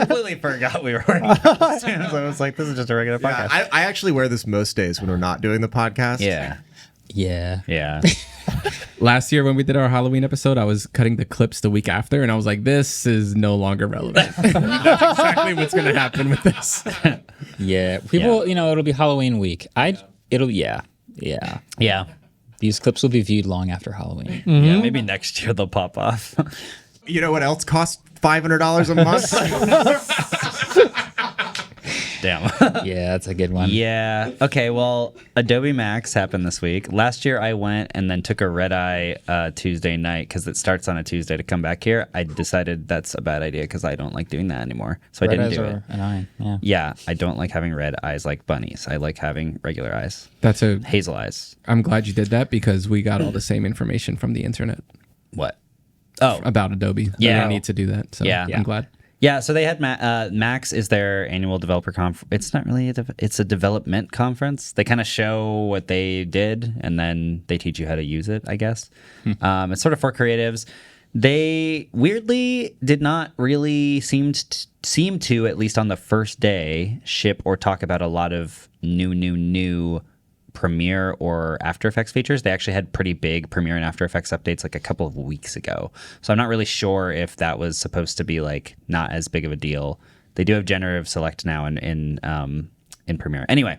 completely forgot we were recording. So I was like, this is just a regular podcast. I actually wear this most days when we're not doing the podcast. Yeah. Yeah. Last year when we did our Halloween episode, I was cutting the clips the week after, and I was like, this is no longer relevant. That's exactly what's going to happen with this. Yeah. People, it'll be Halloween week. Yeah. These clips will be viewed long after Halloween. Yeah, maybe next year they'll pop off. You know what else costs $500 a month? Damn. Yeah, that's a good one. Yeah. Okay, well, Adobe Max happened this week. Last year I went and then took a red eye Tuesday night because it starts on a Tuesday to come back here. I decided that's a bad idea because I don't like doing that anymore. So Red I didn't eyes do are it. an eye. Yeah. Yeah, I don't like having red eyes like bunnies. I like having regular eyes. Hazel eyes. I'm glad you did that because we got all the same information from the internet. What? Oh. About Adobe. Yeah. I need to do that. So Yeah. I'm glad. Yeah, so they had Max is their annual developer conference. It's not really it's a development conference. They kind of show what they did, and then they teach you how to use it, I guess. It's sort of for creatives. They weirdly did not really seem to, at least on the first day, ship or talk about a lot of new Premiere or After Effects features. They actually had pretty big Premiere and After Effects updates like a couple of weeks ago. So I'm not really sure if that was supposed to be like not as big of a deal. They do have generative select now in Premiere. Anyway,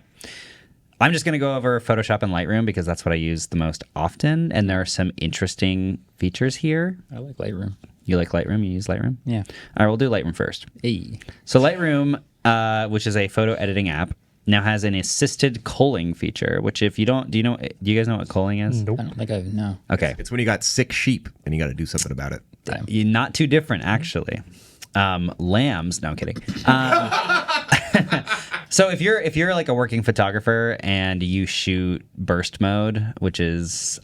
I'm just going to go over Photoshop and Lightroom because that's what I use the most often, and there are some interesting features here. I like Lightroom. You like Lightroom? You use Lightroom? Yeah. All right, we'll do Lightroom first. Hey. So Lightroom, which is a photo editing app, now has an assisted culling feature, which if you don't, do you guys know what culling is? Nope. I don't think I know. Okay. It's when you got sick sheep and you got to do something about it. Not too different, actually. Lambs. No, I'm kidding. So if you're like a working photographer and you shoot burst mode, which is,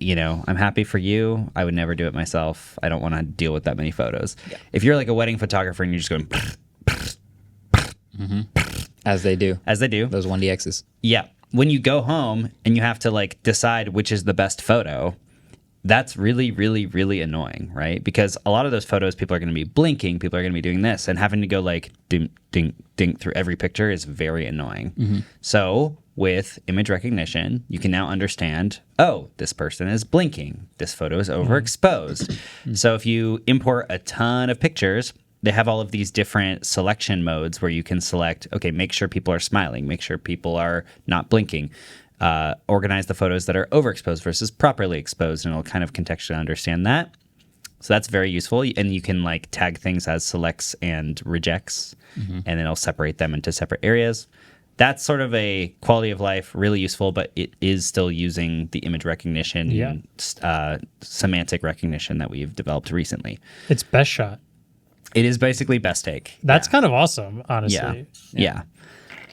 I'm happy for you. I would never do it myself. I don't want to deal with that many photos. Yeah. If you're like a wedding photographer and you're just going, As they do. Those 1DXs. Yeah. When you go home and you have to like decide which is the best photo, that's really, really, really annoying, right? Because a lot of those photos, people are going to be blinking, people are going to be doing this, and having to go like ding, ding, ding through every picture is very annoying. So with image recognition, you can now understand, oh, this person is blinking. This photo is overexposed. So if you import a ton of pictures, they have all of these different selection modes where you can select, okay, make sure people are smiling, make sure people are not blinking, organize the photos that are overexposed versus properly exposed, and it'll kind of contextually understand that. So that's very useful. And you can like tag things as selects and rejects, and then it'll separate them into separate areas. That's sort of a quality of life, really useful, but it is still using the image recognition, semantic recognition that we've developed recently. It's best shot. It is basically best take. That's kind of awesome, honestly. Yeah.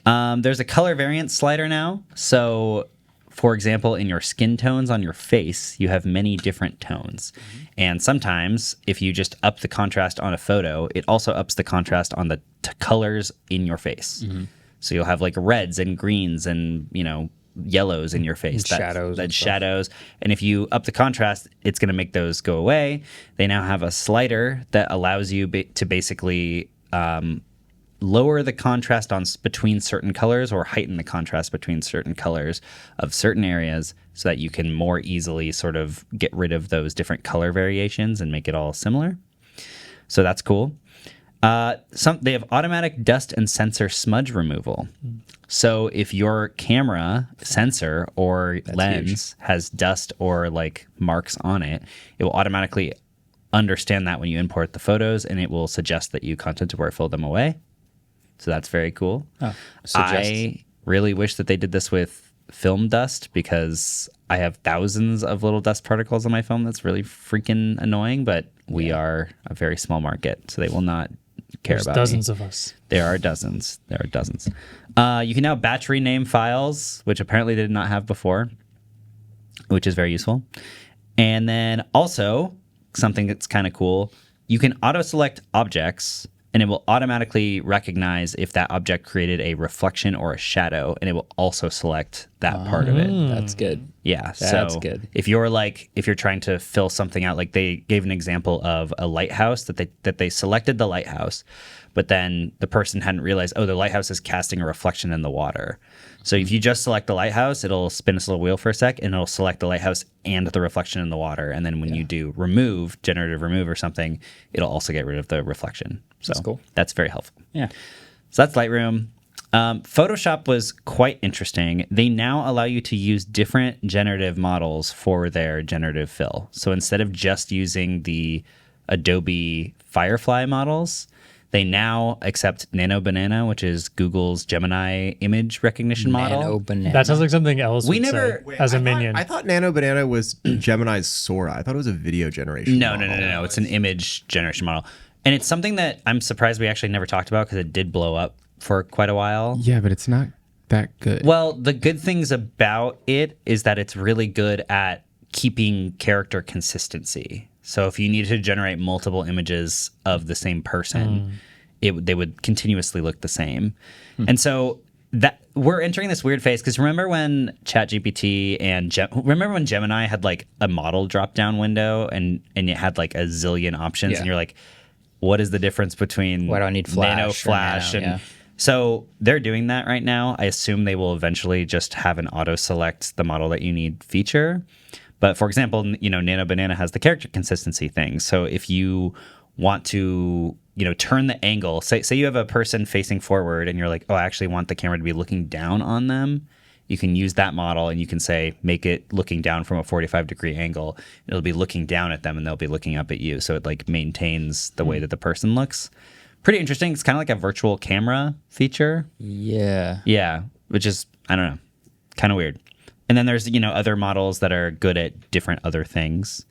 There's a color variant slider now. So, for example, in your skin tones on your face, you have many different tones. And sometimes, if you just up the contrast on a photo, it also ups the contrast on the colors in your face. So you'll have like reds and greens and, yellows in your face. Shadows. And if you up the contrast, it's going to make those go away. They now have a slider that allows you to basically lower the contrast between certain colors or heighten the contrast between certain colors of certain areas so that you can more easily sort of get rid of those different color variations and make it all similar. So that's cool. They have automatic dust and sensor smudge removal. So if your camera sensor or lens has dust or like marks on it, it will automatically understand that when you import the photos, and it will suggest that you content or fill them away. So that's very cool. I really wish that they did this with film dust, because I have thousands of little dust particles on my film. That's really freaking annoying, but we are a very small market, so they will not care about dozens me. Of us. There are dozens. You can now batch rename files, which apparently they did not have before, which is very useful. And then also, something that's kind of cool, you can auto-select objects, and it will automatically recognize if that object created a reflection or a shadow, and it will also select that part of it. That's good. Yeah, that's so good. If you're trying to fill something out, like they gave an example of a lighthouse that they selected the lighthouse, but then the person hadn't realized, the lighthouse is casting a reflection in the water. So if you just select the lighthouse, it'll spin its little wheel for a sec, and it'll select the lighthouse and the reflection in the water. And then when you do generative remove or something, it'll also get rid of the reflection. So that's cool. That's very helpful. Yeah. So that's Lightroom. Photoshop was quite interesting. They now allow you to use different generative models for their generative fill. So instead of just using the Adobe Firefly models, they now accept Nano Banana, which is Google's Gemini image recognition model. Nano Banana. That sounds like something else would say as a minion. I thought Nano Banana was Gemini's Sora. I thought it was a video generation model. No. It's an image generation model. And it's something that I'm surprised we actually never talked about, because it did blow up for quite a while. Yeah, but it's not that good. Well, the good things about it is that it's really good at keeping character consistency. So if you needed to generate multiple images of the same person, they would continuously look the same. And so that we're entering this weird phase, because remember when ChatGPT and remember when Gemini had like a model drop down window and it had like a zillion options, and you're like, what is the difference between why do I need Flash, Nano, Flash, Nano, and so they're doing that right now. I assume they will eventually just have an auto select the model that you need feature. But for example, Nano Banana has the character consistency thing. So if you want to, turn the angle, say you have a person facing forward and you're like, I actually want the camera to be looking down on them. You can use that model and you can say, make it looking down from a 45-degree angle. It'll be looking down at them and they'll be looking up at you. So it like maintains the way that the person looks. Pretty interesting. It's kind of like a virtual camera feature. Yeah. Yeah, which is, I don't know, kind of weird. And then there's, other models that are good at different other things.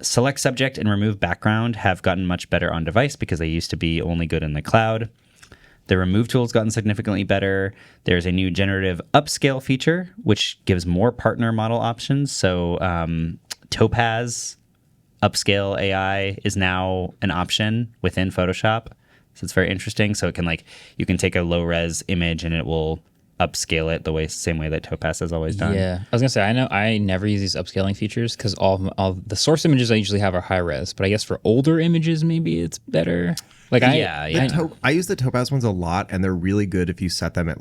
Select subject and remove background have gotten much better on device, because they used to be only good in the cloud. The remove tool has gotten significantly better. There's a new generative upscale feature, which gives more partner model options. So Topaz upscale AI is now an option within Photoshop. So it's very interesting. So it can you can take a low res image and it will upscale it same way that Topaz has always done. Yeah, I was gonna say I never use these upscaling features, because all the source images I usually have are high res, but I guess for older images maybe it's better. I use the Topaz ones a lot, and they're really good if you set them at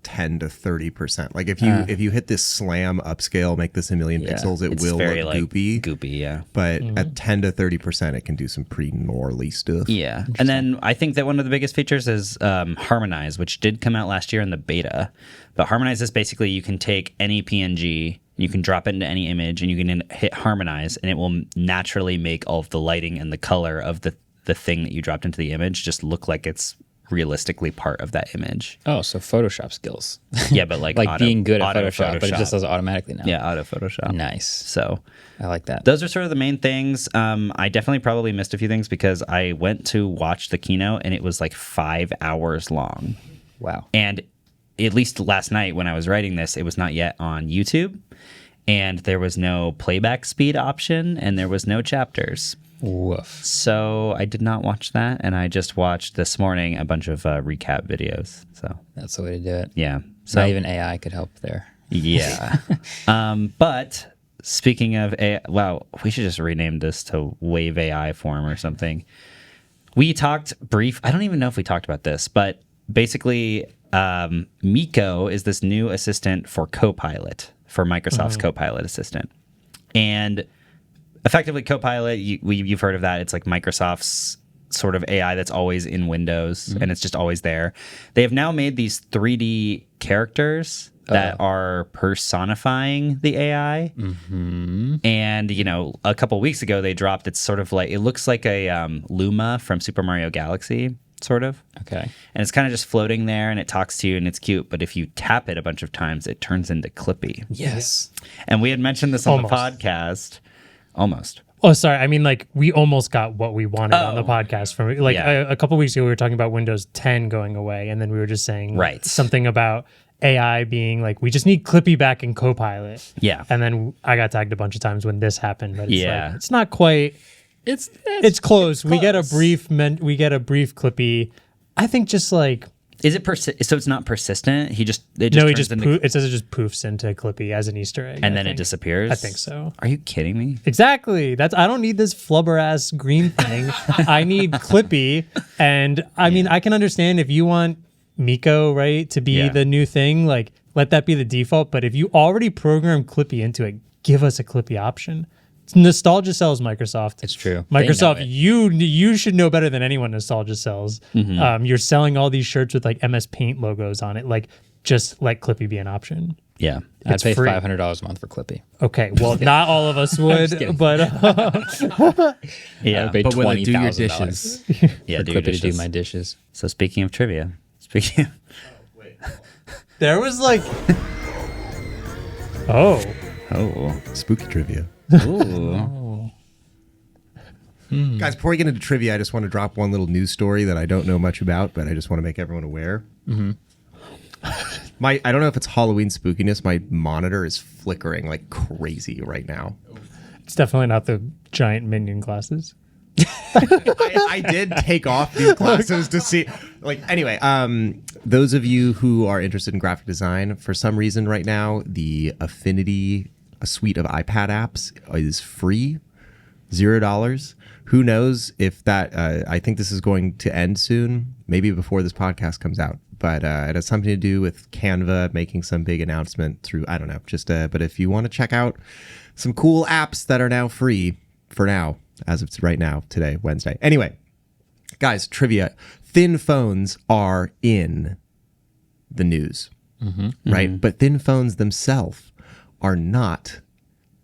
10 to 30%. Like if you hit this slam upscale, make this 1,000,000 pixels, it will very, look like, goopy. Goopy, yeah. But at 10 to 30%, it can do some pretty gnarly stuff. Yeah. And then I think that one of the biggest features is Harmonize, which did come out last year in the beta. But Harmonize is basically you can take any PNG, you can drop it into any image, and you can hit Harmonize, and it will naturally make all of the lighting and the color of the thing that you dropped into the image just look like it's realistically part of that image. Oh, so Photoshop skills. Yeah, but like being good at Photoshop, but it just does it automatically now. Yeah, auto Photoshop. Nice. So I like that. those are sort of the main things. I definitely probably missed a few things because I went to watch the keynote and it was like 5 hours long. Wow. And at least last night when I was writing this, it was not yet on YouTube, and there was no playback speed option, and there was no chapters. Woof. So I did not watch that, and I just watched this morning a bunch of recap videos. So That's the way to do it. yeah, so Not even AI could help there. yeah. But speaking of AI, wow, we should just rename this to Wave AI Form or something. We talked I don't even know if we talked about this, but basically Miko is this new assistant for Copilot, for Microsoft's Copilot assistant. And effectively Copilot, you've heard of that. It's like Microsoft's sort of AI that's always in Windows, and it's just always there. They have now made these 3D characters that are personifying the AI. And, a couple weeks ago they dropped, it's sort of like, it looks like a Luma from Super Mario Galaxy, sort of. Okay. And it's kind of just floating there, and it talks to you, and it's cute. But if you tap it a bunch of times, it turns into Clippy. Yes. And we had mentioned this on Almost. the podcast. Almost. Oh, sorry. I mean, like, we almost got what we wanted on the podcast. From like Yeah. a couple weeks ago, we were talking about Windows 10 going away, and then we were just saying Right. something about AI being like, we just need Clippy back in Copilot. Yeah. And then I got tagged a bunch of times when this happened, but it's Yeah. like, it's not quite. It's close. We get a brief Clippy. I think just like Is it so it's not persistent? It just it says it just poofs into Clippy as an Easter egg, and I then it think. disappears. I think so. Are you kidding me? Exactly. I don't need this flubber ass green thing. I need Clippy. And I mean, I can understand if you want Miko, right, to be the new thing, like let that be the default. But if you already programmed Clippy into it, give us a Clippy option. Nostalgia sells, Microsoft. It's true. Microsoft, They know it. you should know better than anyone Nostalgia sells. You're selling all these shirts with like MS Paint logos on it. Like, just let Clippy be an option. Yeah. I'd It's pay free. $500 a month for Clippy. Okay, well, not all of us would, kidding. but I Yeah. would pay But will it do your $20,000 dishes? Yeah, for do your Clippy to do dishes. my dishes. So speaking of trivia, speaking of, there was like, oh, Spooky trivia. ooh. Guys, before we get into trivia, I just want to drop one little news story that I don't know much about, but I just want to make everyone aware. I don't know if it's Halloween spookiness. My monitor is flickering like crazy right now. it's definitely not the giant minion glasses. I did take off these glasses to see. Anyway, those of you who are interested in graphic design, for some reason right now, the Affinity, a suite of iPad apps, is free, $0. Who knows if that? I think this is going to end soon, maybe before this podcast comes out. But it has something to do with Canva making some big announcement through, I don't know, but if you want to check out some cool apps that are now free for now, as of right now, today, Wednesday. Anyway, guys, trivia. Thin phones are in the news, right? But thin phones themselves are not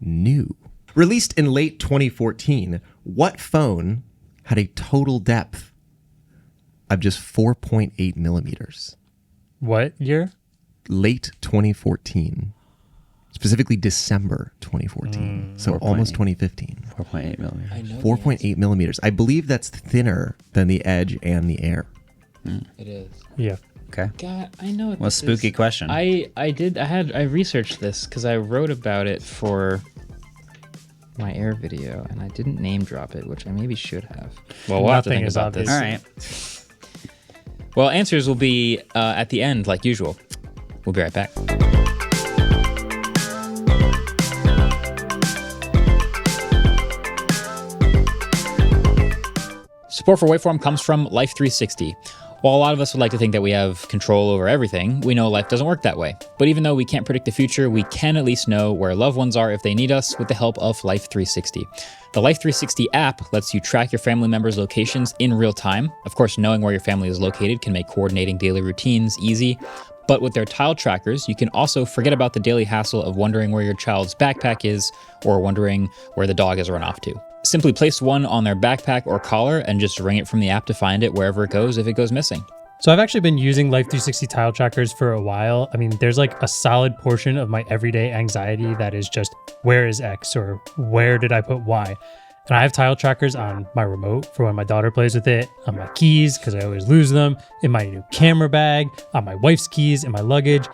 new. Released in late 2014, what phone had a total depth of just 4.8 millimeters? What year? Late 2014. Specifically December 2014. So almost 2015. 4.8 millimeters. 4.8 millimeters. I believe that's thinner than the Edge and the Air. It is. Yeah. Okay. God, I know what Well, this spooky is. question. I researched this because I wrote about it for my Air video, and I didn't name drop it, which I maybe should have. Well, we'll have to Nothing think is about this. All right. Well, answers will be at the end, like usual. We'll be right back. Support for Waveform comes from Life 360. While a lot of us would like to think that we have control over everything, we know life doesn't work that way. But even though we can't predict the future, we can at least know where loved ones are if they need us with the help of Life 360. The Life 360 app lets you track your family members' locations in real time. Of course, knowing where your family is located can make coordinating daily routines easy. But with their tile trackers, you can also forget about the daily hassle of wondering where your child's backpack is or wondering where the dog has run off to. Simply place one on their backpack or collar and just ring it from the app to find it wherever it goes if it goes missing. So I've actually been using Life 360 tile trackers for a while. I mean, there's like a solid portion of my everyday anxiety that is just, where is X or where did I put Y? And I have tile trackers on my remote for when my daughter plays with it, on my keys, because I always lose them, in my new camera bag, on my wife's keys, in my luggage.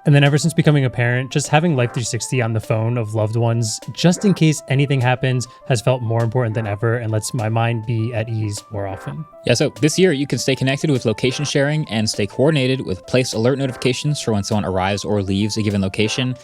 And then ever since becoming a parent, just having Life 360 on the phone of loved ones, just in case anything happens, has felt more important than ever and lets my mind be at ease more often. Yeah, so this year you can stay connected with location sharing and stay coordinated with place alert notifications for when someone arrives or leaves a given location.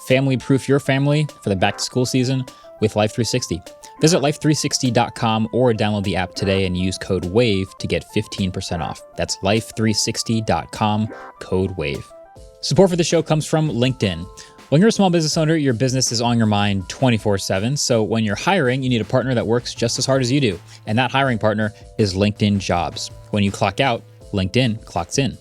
Family-proof your family for the back-to-school season with Life 360. Visit life360.com or download the app today and use code WAVE to get 15% off. That's life360.com, code WAVE. Support for the show comes from LinkedIn. When you're a small business owner, your business is on your mind 24/7. So when you're hiring, you need a partner that works just as hard as you do. And that hiring partner is LinkedIn Jobs. When you clock out, LinkedIn clocks in.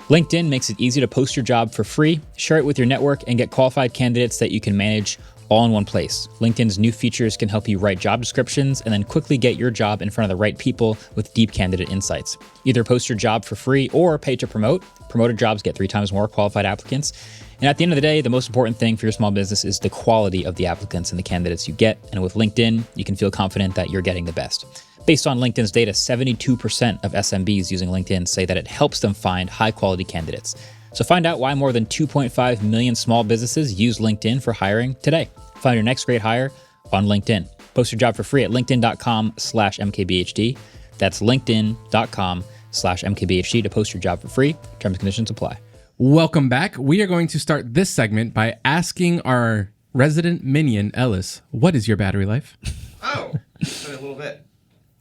LinkedIn makes it easy to post your job for free, share it with your network, and get qualified candidates that you can manage all in one place. LinkedIn's new features can help you write job descriptions and then quickly get your job in front of the right people with deep candidate insights. Either post your job for free or pay to promote. Promoted jobs get 3 times more qualified applicants. And at the end of the day, the most important thing for your small business is the quality of the applicants and the candidates you get. And with LinkedIn, you can feel confident that you're getting the best. Based on LinkedIn's data, 72% of SMBs using LinkedIn say that it helps them find high-quality candidates. So find out why more than 2.5 million small businesses use LinkedIn for hiring today. Find your next great hire on LinkedIn. Post your job for free at linkedin.com/mkbhd. That's linkedin.com/mkbhd to post your job for free. Terms and conditions apply. Welcome back. We are going to start this segment by asking our resident minion, Ellis, what is your battery life? Oh, a little bit.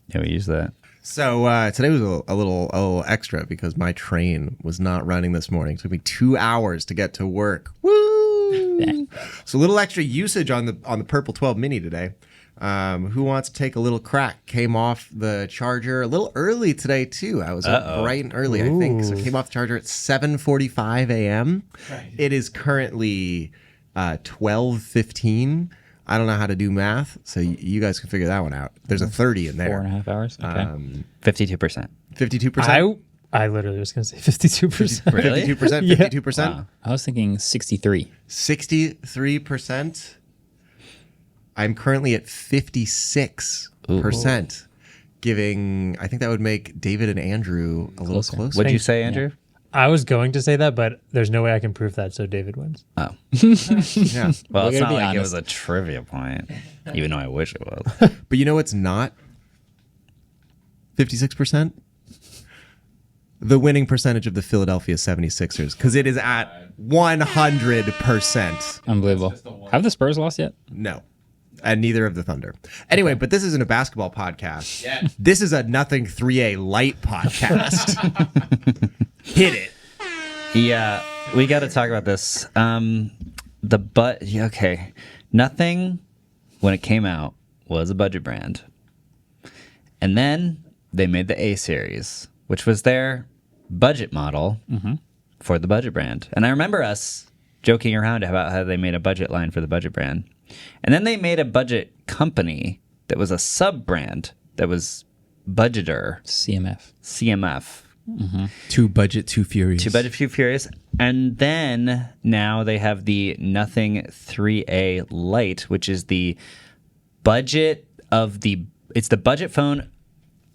Yeah, we use that. So today was a little extra because my train was not running this morning. It took me 2 hours to get to work. Woo! Dang. So a little extra usage on the Purple 12 Mini today. Who wants to take a little crack? Came off the charger a little early today too. I was up bright and early, I think. So came off the charger at 7:45 a.m. Right. It is currently 12:15. I don't know how to do math, so you guys can figure that one out. There's a 30 in there. 4.5 hours. Okay. 52%. 52%. I literally was going to say 52%. Really? 52%. Yeah. 52%. Wow. I was thinking 63. 63%. I'm currently at 56%. Giving, I think that would make David and Andrew a little closer. What'd you say, Andrew? I was going to say that, but there's no way I can prove that, so David wins. Oh. Yeah. Well, it's gotta not be like it honest. was a trivia point, even though I wish it was. But you know what's not? 56%? The winning percentage of the Philadelphia 76ers, because it is at 100%. Unbelievable. Have the Spurs lost yet? No. And neither of the Thunder. Anyway, but this isn't a basketball podcast. Yeah. This is a nothing 3A light podcast. Hit it. Yeah, we got to talk about this. Okay. Nothing, when it came out, was a budget brand. And then they made the A series, which was their budget model for the budget brand. And I remember us joking around about how they made a budget line for the budget brand. And then they made a budget company that was a sub-brand that was Budgeter. CMF. Too budget, too furious. Too budget, too furious. And then now they have the Nothing 3A Lite, which is the budget of the... It's the budget phone...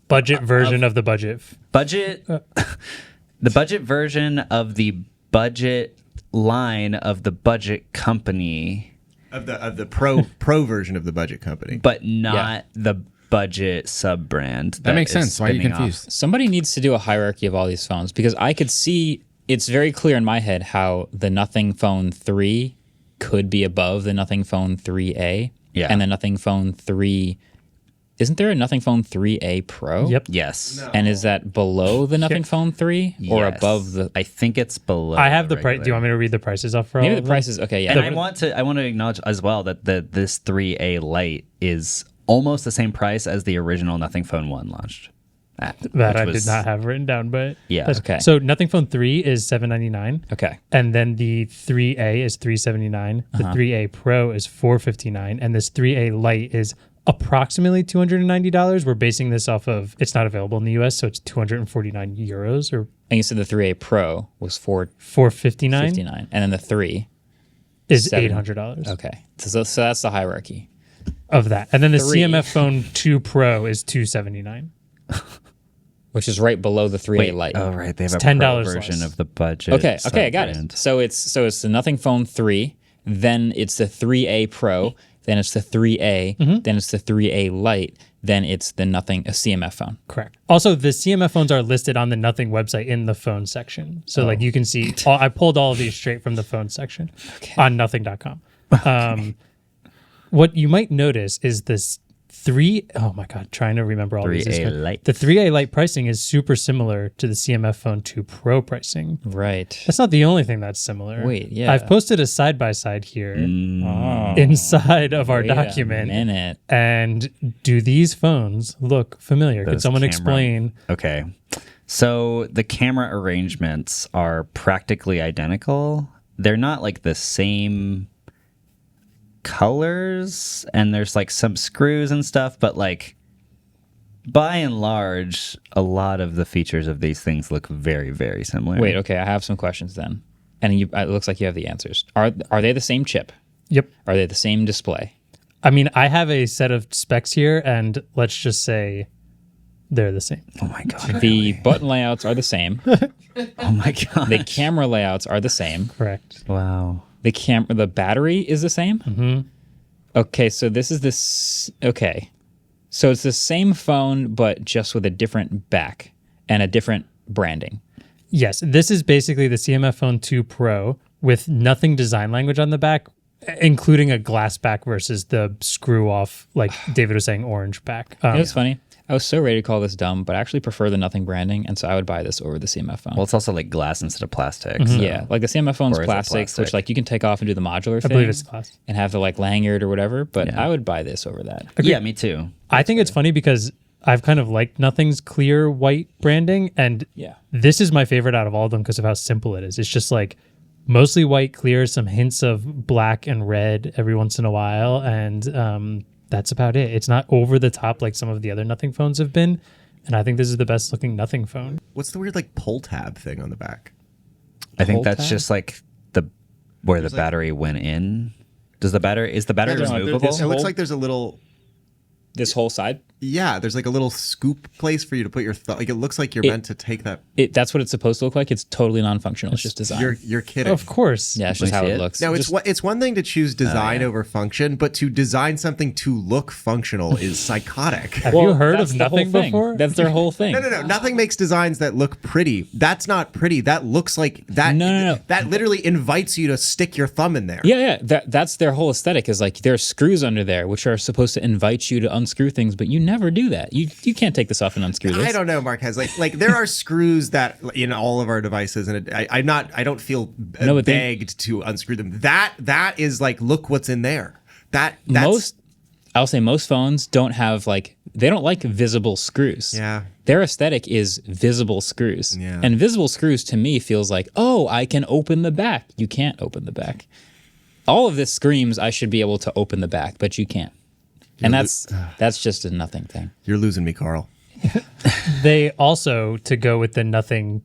Budget version of the budget. Budget... the budget version of the budget line of the budget company... Of the pro version of the budget company. But not the budget sub-brand. That makes sense. Why are you confused? Somebody needs to do a hierarchy of all these phones because I could see it's very clear in my head how the Nothing Phone 3 could be above the Nothing Phone 3A. Yeah. And the Nothing Phone 3 isn't there a Nothing Phone 3A Pro? Yep. Yes. No. And is that below the Nothing Phone 3 or Yes. above the? I think it's below. I have the price. regular. Do you want me to read the prices off for all Maybe of the them? prices. Okay, yeah. And I want to acknowledge as well that this 3A Lite is almost the same price as the original Nothing Phone 1 launched. That I did not have written down, but Yeah. Okay. So Nothing Phone 3 is $799. Okay. And then the 3A is $379. The 3A Pro is $459, and this 3A Lite is approximately $290. We're basing this off of it's not available in the US, so it's 249 euros or And you said the 3A Pro was $459 $459, and then the 3 is seven. $800 Okay. So that's the hierarchy. of that. And then the 3. CMF Phone 2 Pro is $279. Which is right below the 3A Lite. Oh, right. They have It's a $10 pro version less. of the budget. Okay, I got it. sub-brand. So it's the Nothing Phone 3, then it's the 3A Pro, then it's the 3A, then it's the 3A Lite, then it's the Nothing a CMF phone. Correct. Also, the CMF phones are listed on the Nothing website in the phone section. So like you can see, I pulled all of these straight from the phone section on nothing.com. What you might notice is this oh my God, trying to remember all these. 3A Lite. The 3A Lite pricing is super similar to the CMF Phone 2 Pro pricing. Right. That's not the only thing that's similar. Wait, yeah. I've posted a side-by-side here inside of our Wait a document. minute. And do these phones look familiar? Could Those someone camera- explain? Okay. So the camera arrangements are practically identical. They're not like the same colors, and there's like some screws and stuff, but like by and large, a lot of the features of these things look very, very similar. Wait, okay, I have some questions then. And it looks like you have the answers. Are they the same chip? Yep. Are they the same display? I mean, I have a set of specs here, and let's just say they're the same. Oh my god. The button layouts are the same. Oh my god. The camera layouts are the same. Correct. Wow. The battery is the same? Mm-hmm. Okay, so this is this. Okay. So it's the same phone, but just with a different back and a different branding. Yes, this is basically the CMF Phone 2 Pro with nothing design language on the back, including a glass back versus the screw off, like David was saying, orange back. You know what's funny? I was so ready to call this dumb, but I actually prefer the nothing branding, and so I would buy this over the CMF phone. Well, it's also like glass instead of plastic. so- Yeah, like the CMF phone's Or is it plastic, which plastic? like you can take off and do the modular I thing. believe it's glass. And have the like lanyard or whatever, but Yeah. I would buy this over that. Yeah, me too. I think it's funny because I've kind of liked Nothing's clear white branding, and Yeah. this is my favorite out of all of them because of how simple it is. It's just like mostly white, clear, some hints of black and red every once in a while, and that's about it. It's not over the top like some of the other Nothing phones have been, and I think this is the best looking Nothing phone. What's the weird like pull tab thing on the back? I think Whole that's tab? just like where the battery went in. Is the battery there's- removable? It looks like there's a little. This whole side? Yeah, there's like a little scoop place for you to put your thumb. Like it looks like you're meant to take that. That's what it's supposed to look like. It's totally non-functional. It's just design. You're kidding. Of course. Yeah, it's just Let how me see it it. looks. Now Just- it's one thing to choose design over function, but to design something to look functional is psychotic. Have Well, you heard that's of the whole Nothing thing. before? That's their whole thing. No. Nothing makes designs that look pretty. That's not pretty. That looks like that. No. That literally invites you to stick your thumb in there. Yeah. That's their whole aesthetic is like there are screws under there which are supposed to invite you to unscrew things, but you never do that. You can't take this off and unscrew this. I don't know, Marques. Like there are screws that in all of our devices, and I don't feel No, but begged to unscrew them. That is like, look what's in there. I'll say most phones don't have they don't like visible screws. Yeah. Their aesthetic is visible screws. Yeah. And visible screws to me feels like, oh, I can open the back. You can't open the back. All of this screams I should be able to open the back, but you can't. And that's just a Nothing thing. You're losing me, Carl. They also, to go with the Nothing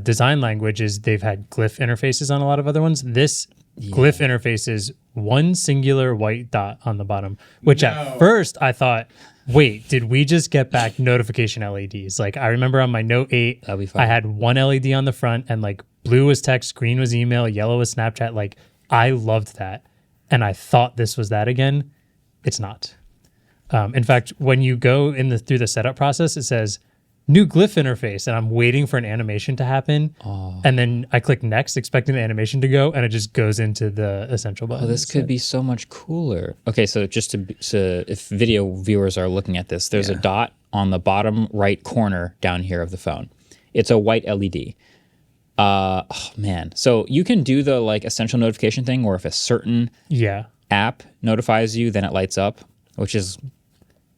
design languages, they've had glyph interfaces on a lot of other ones. This glyph interface is one singular white dot on the bottom, which at first I thought, wait, did we just get back notification LEDs? Like I remember on my Note 8, That'll be fun. I had one LED on the front, and like blue was text, green was email, yellow was Snapchat. Like I loved that. And I thought this was that again. It's not. In fact, when you go through the setup process, it says new glyph interface, and I'm waiting for an animation to happen. And then I click next, expecting the animation to go, and it just goes into the essential button. Oh, this could be so much cooler. Okay, so so if video viewers are looking at this, there's a dot on the bottom right corner down here of the phone. It's a white LED. Oh man, so you can do the like essential notification thing, where if a certain app notifies you, then it lights up, which is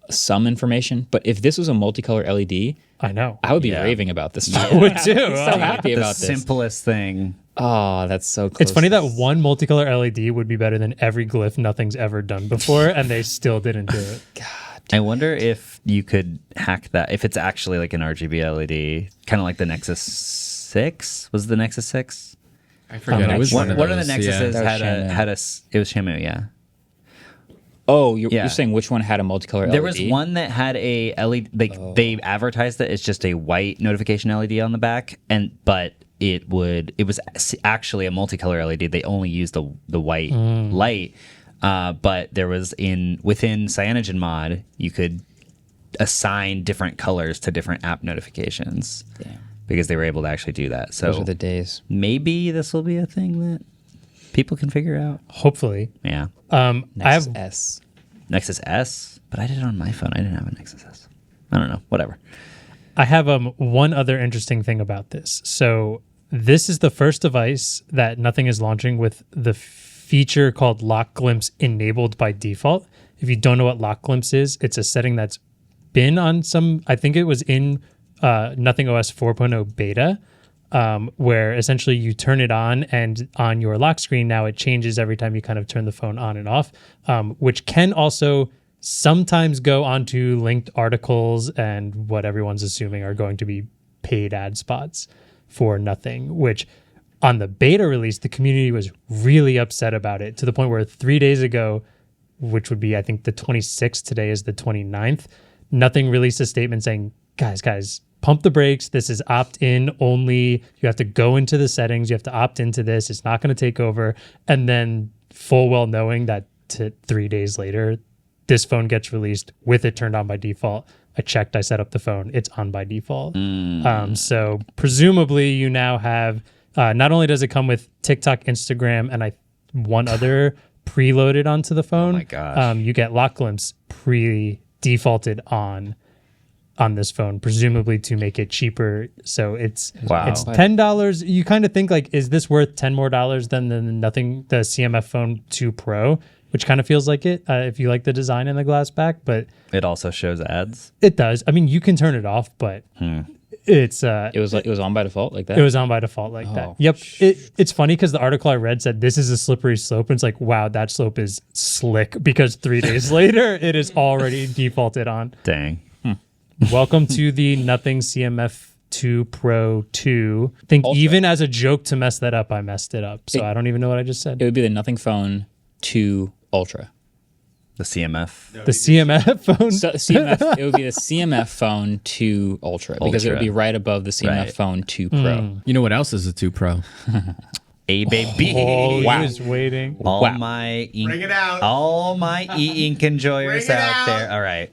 some information. But if this was a multicolor LED, I know I would be raving about this. I would too. I'm so happy The about this. simplest thing. Oh, that's so close. It's funny that one multicolor LED would be better than every glyph nothing's ever done before, and they still didn't do it. God. I wonder if you could hack that, if it's actually like an RGB LED, kind of like the Nexus 6. Was the Nexus 6? I forget. It was One one of the Nexuses That was it was Shamu, yeah. Oh, you're saying which one had a multicolor LED? There was one that had a LED. They advertised that it's just a white notification LED on the back, but it was actually a multicolor LED. They only used the white light, but there was within Cyanogen Mod, you could assign different colors to different app notifications. Damn. Because they were able to actually do that. So Those are the days. maybe this will be a thing that people can figure out. Hopefully. Yeah. I have S. Nexus S, but I did it on my phone. I didn't have a Nexus S. I don't know. Whatever. I have one other interesting thing about this. So this is the first device that Nothing is launching with the feature called Lock Glimpse enabled by default. If you don't know what Lock Glimpse is, it's a setting that's been on I think it was in Nothing OS 4.0 beta, where essentially you turn it on, and on your lock screen now it changes every time you kind of turn the phone on and off, which can also sometimes go onto linked articles and what everyone's assuming are going to be paid ad spots for Nothing, which on the beta release, the community was really upset about it, to the point where 3 days ago, which would be, I think, the 26th, today is the 29th, Nothing released a statement saying, guys, pump the brakes. This is opt-in only. You have to go into the settings. You have to opt into this. It's not going to take over. And then full well knowing that 3 days later, this phone gets released with it turned on by default. I checked, I set up the phone. It's on by default. So presumably you now have, not only does it come with TikTok, Instagram, and one other preloaded onto the phone. Oh my gosh. You get Lock Glimpse pre-defaulted on this phone, presumably to make it cheaper. So it's $10. You kind of think like, is this worth $10 more than the CMF Phone 2 Pro, which kind of feels like it if you like the design and the glass back, but It also shows ads. it does. I mean, you can turn it off, but it's It was on by default like that. it was on by default like that. Yep. It's funny because the article I read said this is a slippery slope, and it's like, wow, that slope is slick, because 3 days later it is already defaulted on. Dang. Welcome to the Nothing CMF 2 Pro 2. I think Ultra. even as a joke to mess that up, I messed it up. So I don't even know what I just said. It would be the Nothing Phone 2 Ultra. The CMF. The CMF phone. So CMF, it would be the CMF Phone 2 Ultra, because it would be right above the CMF Right. Phone 2 Pro. You know what else is a 2 Pro? A baby. Oh, Wow. he was waiting. All Wow. my ink, Bring it out. all my e-ink enjoyers Bring it out out. there. All right.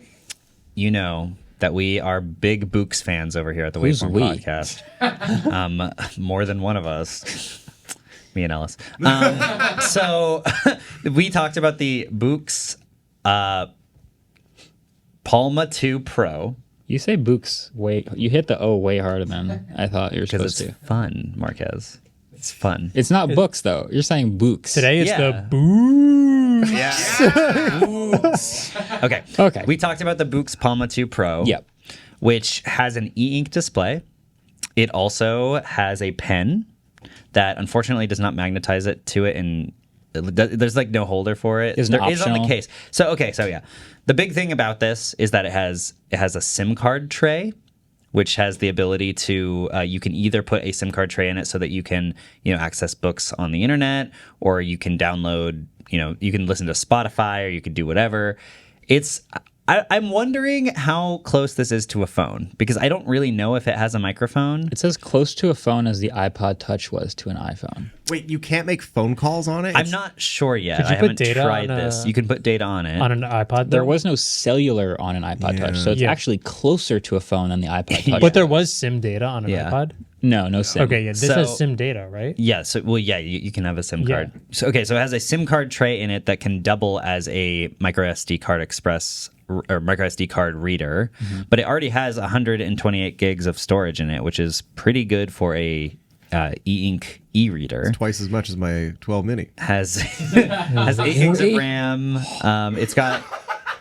You know that we are big Boox fans over here at the Who's Waveform we? podcast. More than one of us. Me and Ellis. So we talked about the Boox Palma 2 Pro. You say Boox you hit the O way harder than I thought you were Because supposed it's to. fun, Marques. It's fun. It's not books though. You're saying Boox. Today it's Yeah. the boo. Okay. Okay. We talked about the Boox Palma 2 Pro. Yep. Which has an e-ink display. It also has a pen that unfortunately does not magnetize it to it, and there's like no holder for it. Isn't There is on the optional? case. So yeah. The big thing about this is that it has a SIM card tray, which has the ability to you can either put a SIM card tray in it so that you can access books on the internet, or you can download you can listen to Spotify, or you could do whatever. It's I'm wondering how close this is to a phone because I don't really know if it has a microphone. It's as close to a phone as the iPod Touch was to an iPhone. Wait, you can't make phone calls on it? I'm not sure yet. Could you I put haven't data tried on this. You can put data on it. On an iPod, There though? was no cellular on an iPod Touch, so it's Yeah. actually closer to a phone than the iPod Touch. But there was SIM data on an Yeah. iPod? no SIM. Okay, yeah, this So- has SIM data, right? Yeah, so you can have a SIM Yeah. card. So it has a SIM card tray in it that can double as a micro SD card express or micro SD card reader, but it already has 128 gigs of storage in it, which is pretty good for a e-ink e-reader. Twice as much as my 12 mini. Has 8 gigs of RAM. It's got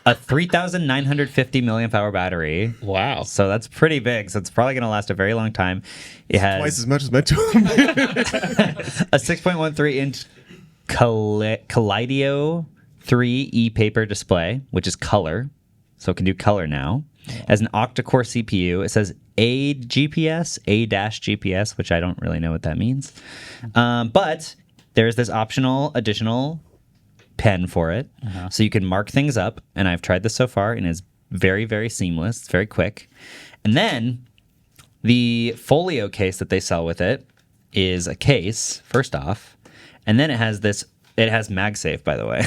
a 3,950 milliamp hour battery. Wow. So that's pretty big. So it's probably going to last a very long time. It has Twice as much as my 12 mini. a 6.13 inch Kaleido 3 e-paper display, which is color. So it can do color now. It has an octa-core CPU. It says A-GPS, which I don't really know what that means. But there's this optional additional pen for it. So you can mark things up. And I've tried this so far and it's very, very seamless. It's very quick. And then the folio case that they sell with it is a case, first off. And then it has MagSafe, by the way.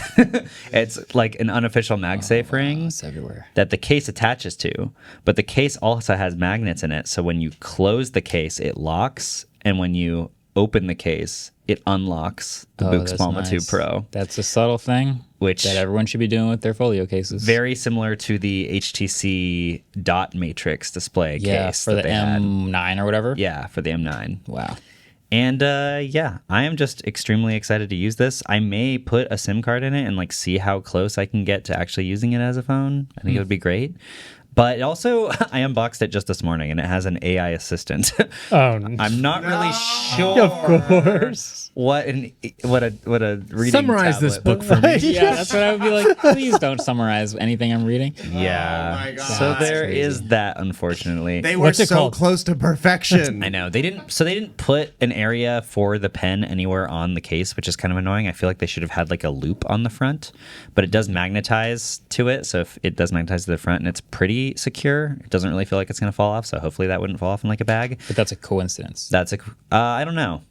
It's like an unofficial MagSafe ring It's everywhere. that the case attaches to. But the case also has magnets in it. So when you close the case, it locks. And when you open the case, it unlocks the Boox that's Palma 2 nice. Pro. That's a subtle thing Which- that everyone should be doing with their folio cases. Very similar to the HTC dot matrix display yeah, case for that the they had. M9 or whatever. Yeah, for the M9. Wow. And I am just extremely excited to use this. I may put a SIM card in it and like see how close I can get to actually using it as a phone. I think it would be great. But also, I unboxed it just this morning, and it has an AI assistant. Oh, I'm not really sure of course. what a reading Summarize this tablet- book for me. Yeah, that's what I would be like. Please don't summarize anything I'm reading. Yeah. Oh my God. So there That's is crazy. that, unfortunately. They were What's it so called? close to perfection. I know they didn't put an area for the pen anywhere on the case, which is kind of annoying. I feel like they should have had like a loop on the front, but it does magnetize to it. So if it does magnetize to the front and it's pretty secure, it doesn't really feel like it's going to fall off. So hopefully that wouldn't fall off in like a bag. But that's a coincidence. I don't know.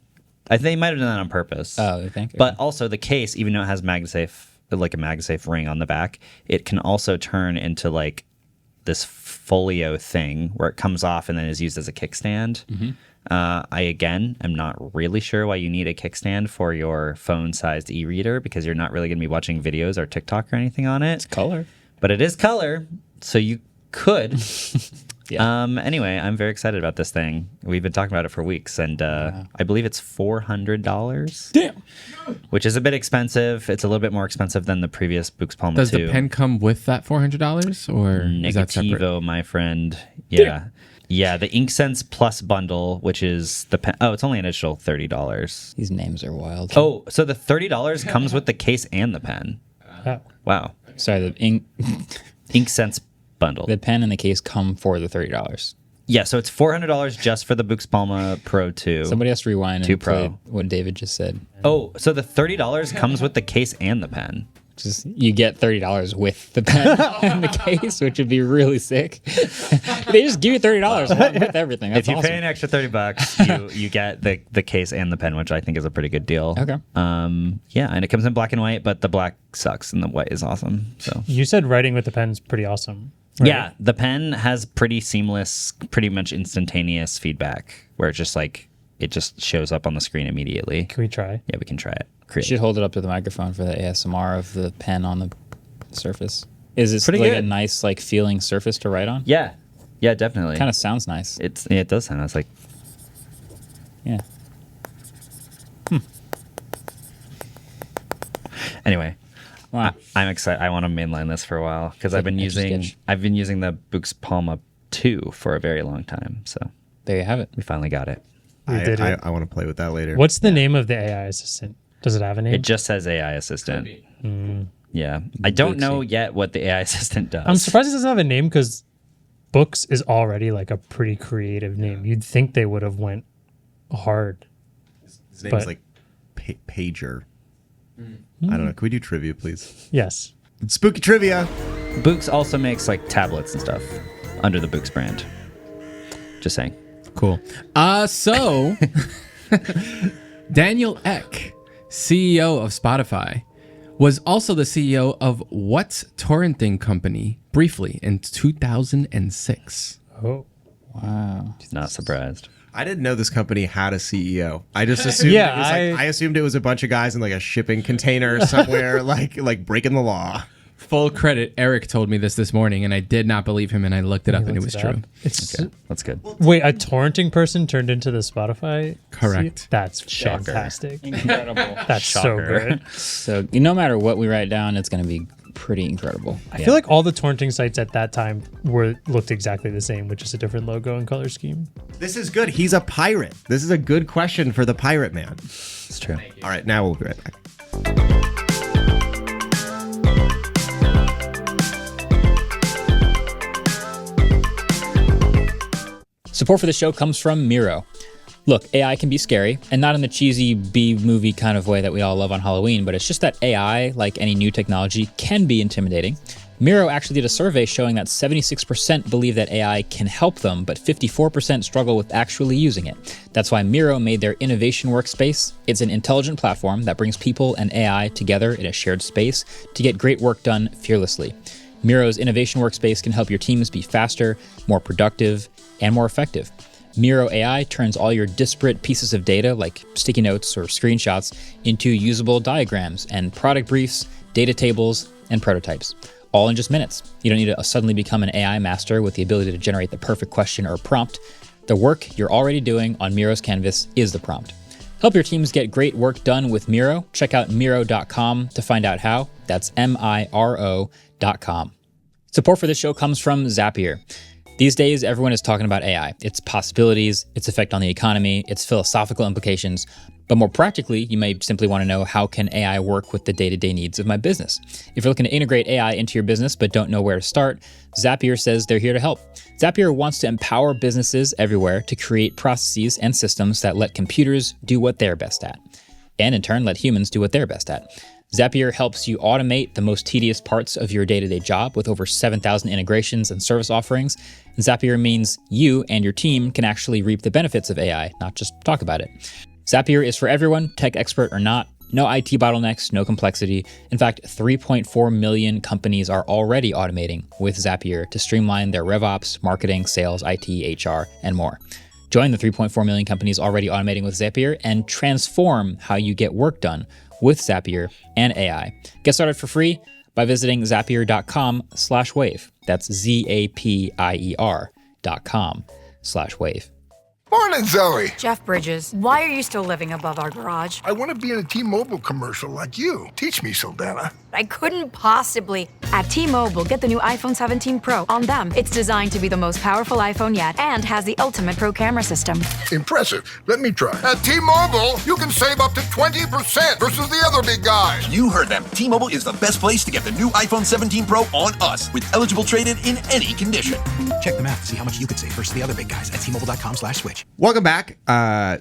I think they might have done that on purpose. Oh, you think? But also the case, even though it has MagSafe, like a MagSafe ring on the back, it can also turn into like this folio thing where it comes off and then is used as a kickstand. I again am not really sure why you need a kickstand for your phone-sized e-reader because you're not really going to be watching videos or TikTok or anything on it. color. But it is color, so you could. Yeah. Anyway, I'm very excited about this thing. We've been talking about it for weeks, and I believe it's $400. Damn. Which is a bit expensive. It's a little bit more expensive than the previous Boox Palma Does 2. the pen come with that $400 or is that separate? Negativo, my friend. Yeah. Yeah, the InkSense Plus bundle, which is the pen. Oh, it's only an additional $30. These names are wild. Oh, so the $30 comes with the case and the pen. Oh. Wow. Sorry. The ink, InkSense bundle. the pen and the case come for the $30. Yeah, so it's $400 just for the Boox Palma Pro 2. Somebody has to rewind 2 and Pro. play what David just said. Oh, so the $30 comes with the case and the pen. Just you get $30 with the pen and the case, which would be really sick. They just give you $30 with everything. That's If you awesome. pay an extra $30, you get the case and the pen, which I think is a pretty good deal. Okay. Yeah, and it comes in black and white, but the black sucks and the white is awesome. So You said writing with the pen's pretty awesome. right? yeah, the pen has pretty seamless, pretty much instantaneous feedback, where it's just like it just shows up on the screen immediately. Can we try? Yeah, we can try it. You Create. should hold it up to the microphone for the ASMR of the pen on the surface. Is this Pretty like good. a nice like feeling surface to write on? Yeah, definitely. Kind of sounds nice. It does sound nice. Like Yeah. anyway. Wow. I'm excited. I want to mainline this for a while because I've been Etch a using Sketch. the Boox Palma 2 for a very long time. So There you have it. we finally got it. We did it. I want to play with that later. What's the name of the AI assistant? Does it have a name? It just says AI assistant. Yeah, I don't know yet what the AI assistant does. I'm surprised it doesn't have a name because Boox is already like a pretty creative name. You'd think they would have went hard. His name but- is like Pager. I don't know. Can we do trivia, please? Yes. Spooky trivia. Boox also makes like tablets and stuff under the Boox brand. Just saying. Cool. So Daniel Ek, CEO of Spotify, was also the CEO of What's Torrenting Company briefly in 2006. Oh, Wow. Not surprised. I didn't know this company had a CEO. I just assumed I assumed it was a bunch of guys in like a shipping container somewhere, like breaking the law. Full credit, Eric told me this morning, and I did not believe him, and I looked it up, and it was true. That's good. Wait, a torrenting person turned into the Spotify? Correct. That's fantastic. Incredible. That's so good. So no matter what we write down, it's going to be pretty incredible. I feel like all the torrenting sites at that time looked exactly the same, with just a different logo and color scheme. This is good. He's a pirate. This is a good question for the pirate man. It's true. All right, now we'll be right back. Support for the show comes from Miro. Look, AI can be scary, and not in the cheesy B-movie kind of way that we all love on Halloween, but it's just that AI, like any new technology, can be intimidating. Miro actually did a survey showing that 76% believe that AI can help them, but 54% struggle with actually using it. That's why Miro made their innovation workspace. It's an intelligent platform that brings people and AI together in a shared space to get great work done fearlessly. Miro's innovation workspace can help your teams be faster, more productive, and more effective. Miro AI turns all your disparate pieces of data, like sticky notes or screenshots, into usable diagrams and product briefs, data tables, and prototypes, all in just minutes. You don't need to suddenly become an AI master with the ability to generate the perfect question or prompt. The work you're already doing on Miro's canvas is the prompt. Help your teams get great work done with Miro. Check out Miro.com to find out how. That's Miro.com. Support for this show comes from Zapier. These days, everyone is talking about AI, its possibilities, its effect on the economy, its philosophical implications. But more practically, you may simply want to know, how can AI work with the day-to-day needs of my business? If you're looking to integrate AI into your business but don't know where to start, Zapier says they're here to help. Zapier wants to empower businesses everywhere to create processes and systems that let computers do what they're best at, and in turn, let humans do what they're best at. Zapier helps you automate the most tedious parts of your day-to-day job with over 7,000 integrations and service offerings. And Zapier means you and your team can actually reap the benefits of AI, not just talk about it. Zapier is for everyone, tech expert or not. No IT bottlenecks, no complexity. In fact, 3.4 million companies are already automating with Zapier to streamline their RevOps, marketing, sales, IT, HR, and more. Join the 3.4 million companies already automating with Zapier and transform how you get work done with Zapier and AI. Get started for free by visiting zapier.com/wave. That's ZAPIER.com/wave. Morning, Zoe. Jeff Bridges, why are you still living above our garage? I want to be in a T-Mobile commercial like you. Teach me, Saldana. I couldn't possibly. At T-Mobile, get the new iPhone 17 Pro. On them, it's designed to be the most powerful iPhone yet and has the ultimate pro camera system. Impressive. Let me try. At T-Mobile, you can save up to 20% versus the other big guys. You heard them. T-Mobile is the best place to get the new iPhone 17 Pro on us with eligible trade-in in any condition. Check the math to see how much you could save versus the other big guys at T-Mobile.com/switch. Welcome back.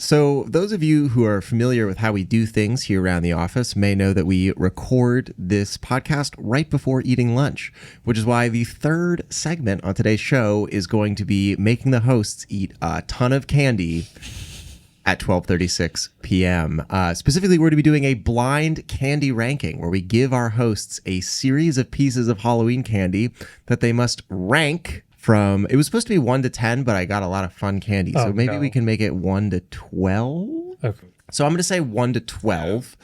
So those of you who are familiar with how we do things here around the office may know that we record this podcast right before eating lunch, which is why the third segment on today's show is going to be making the hosts eat a ton of candy at 12:36 p.m. Specifically, we're going to be doing a blind candy ranking where we give our hosts a series of pieces of Halloween candy that they must rank from. It was supposed to be 1 to 10, but I got a lot of fun candy. So maybe we can make it 1 to 12. Okay. So I'm going to say 1 to 12.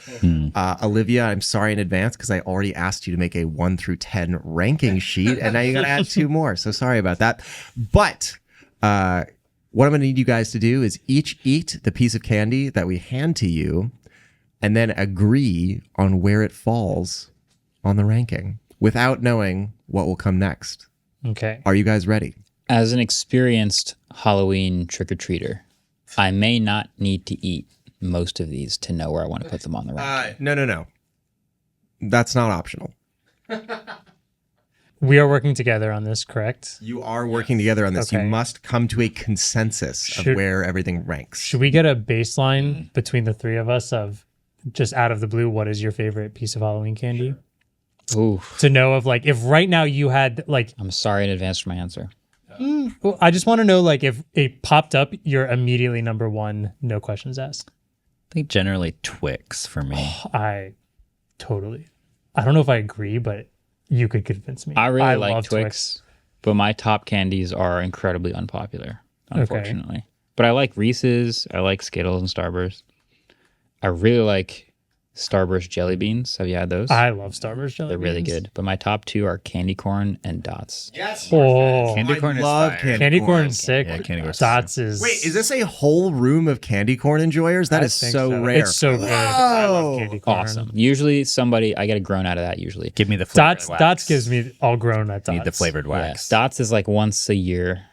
Olivia, I'm sorry in advance because I already asked you to make a 1 through 10 ranking sheet, and now you got to add 2 more. So sorry about that. But what I'm going to need you guys to do is each eat the piece of candy that we hand to you and then agree on where it falls on the ranking without knowing what will come next. Okay. Are you guys ready? As an experienced Halloween trick-or-treater, I may not need to eat most of these to know where I want to put them on the ranking. No. That's not optional. We are working together on this, correct? You are working together on this. Okay. You must come to a consensus of where everything ranks. Should we get a baseline between the three of us of just out of the blue, what is your favorite piece of Halloween candy? to know of like if right now you had like. I'm sorry in advance for my answer. Well, I just want to know like if it popped up, you're immediately number one, no questions asked. I think generally Twix for me. I don't know if I agree, but you could convince me. I really like love Twix, but my top candies are incredibly unpopular, unfortunately. Okay. But I like Reese's, I like Skittles and Starburst. I really like Starburst jelly beans. Have you had those? I love Starburst jelly beans. They're really good. But my top two are candy corn and Dots. Yes. Oh, candy corn is love fire. candy corn's sick. Yeah, candy corn's Dots is. Wait, is this a whole room of candy corn enjoyers? That is so rare. It's so good. I love candy corn. Awesome. Usually I get a grown out of that usually. Give me the flavored Dots. wax. Dots gives me all grown at Dots. Need the flavored wax. Yeah. Dots is like once a year.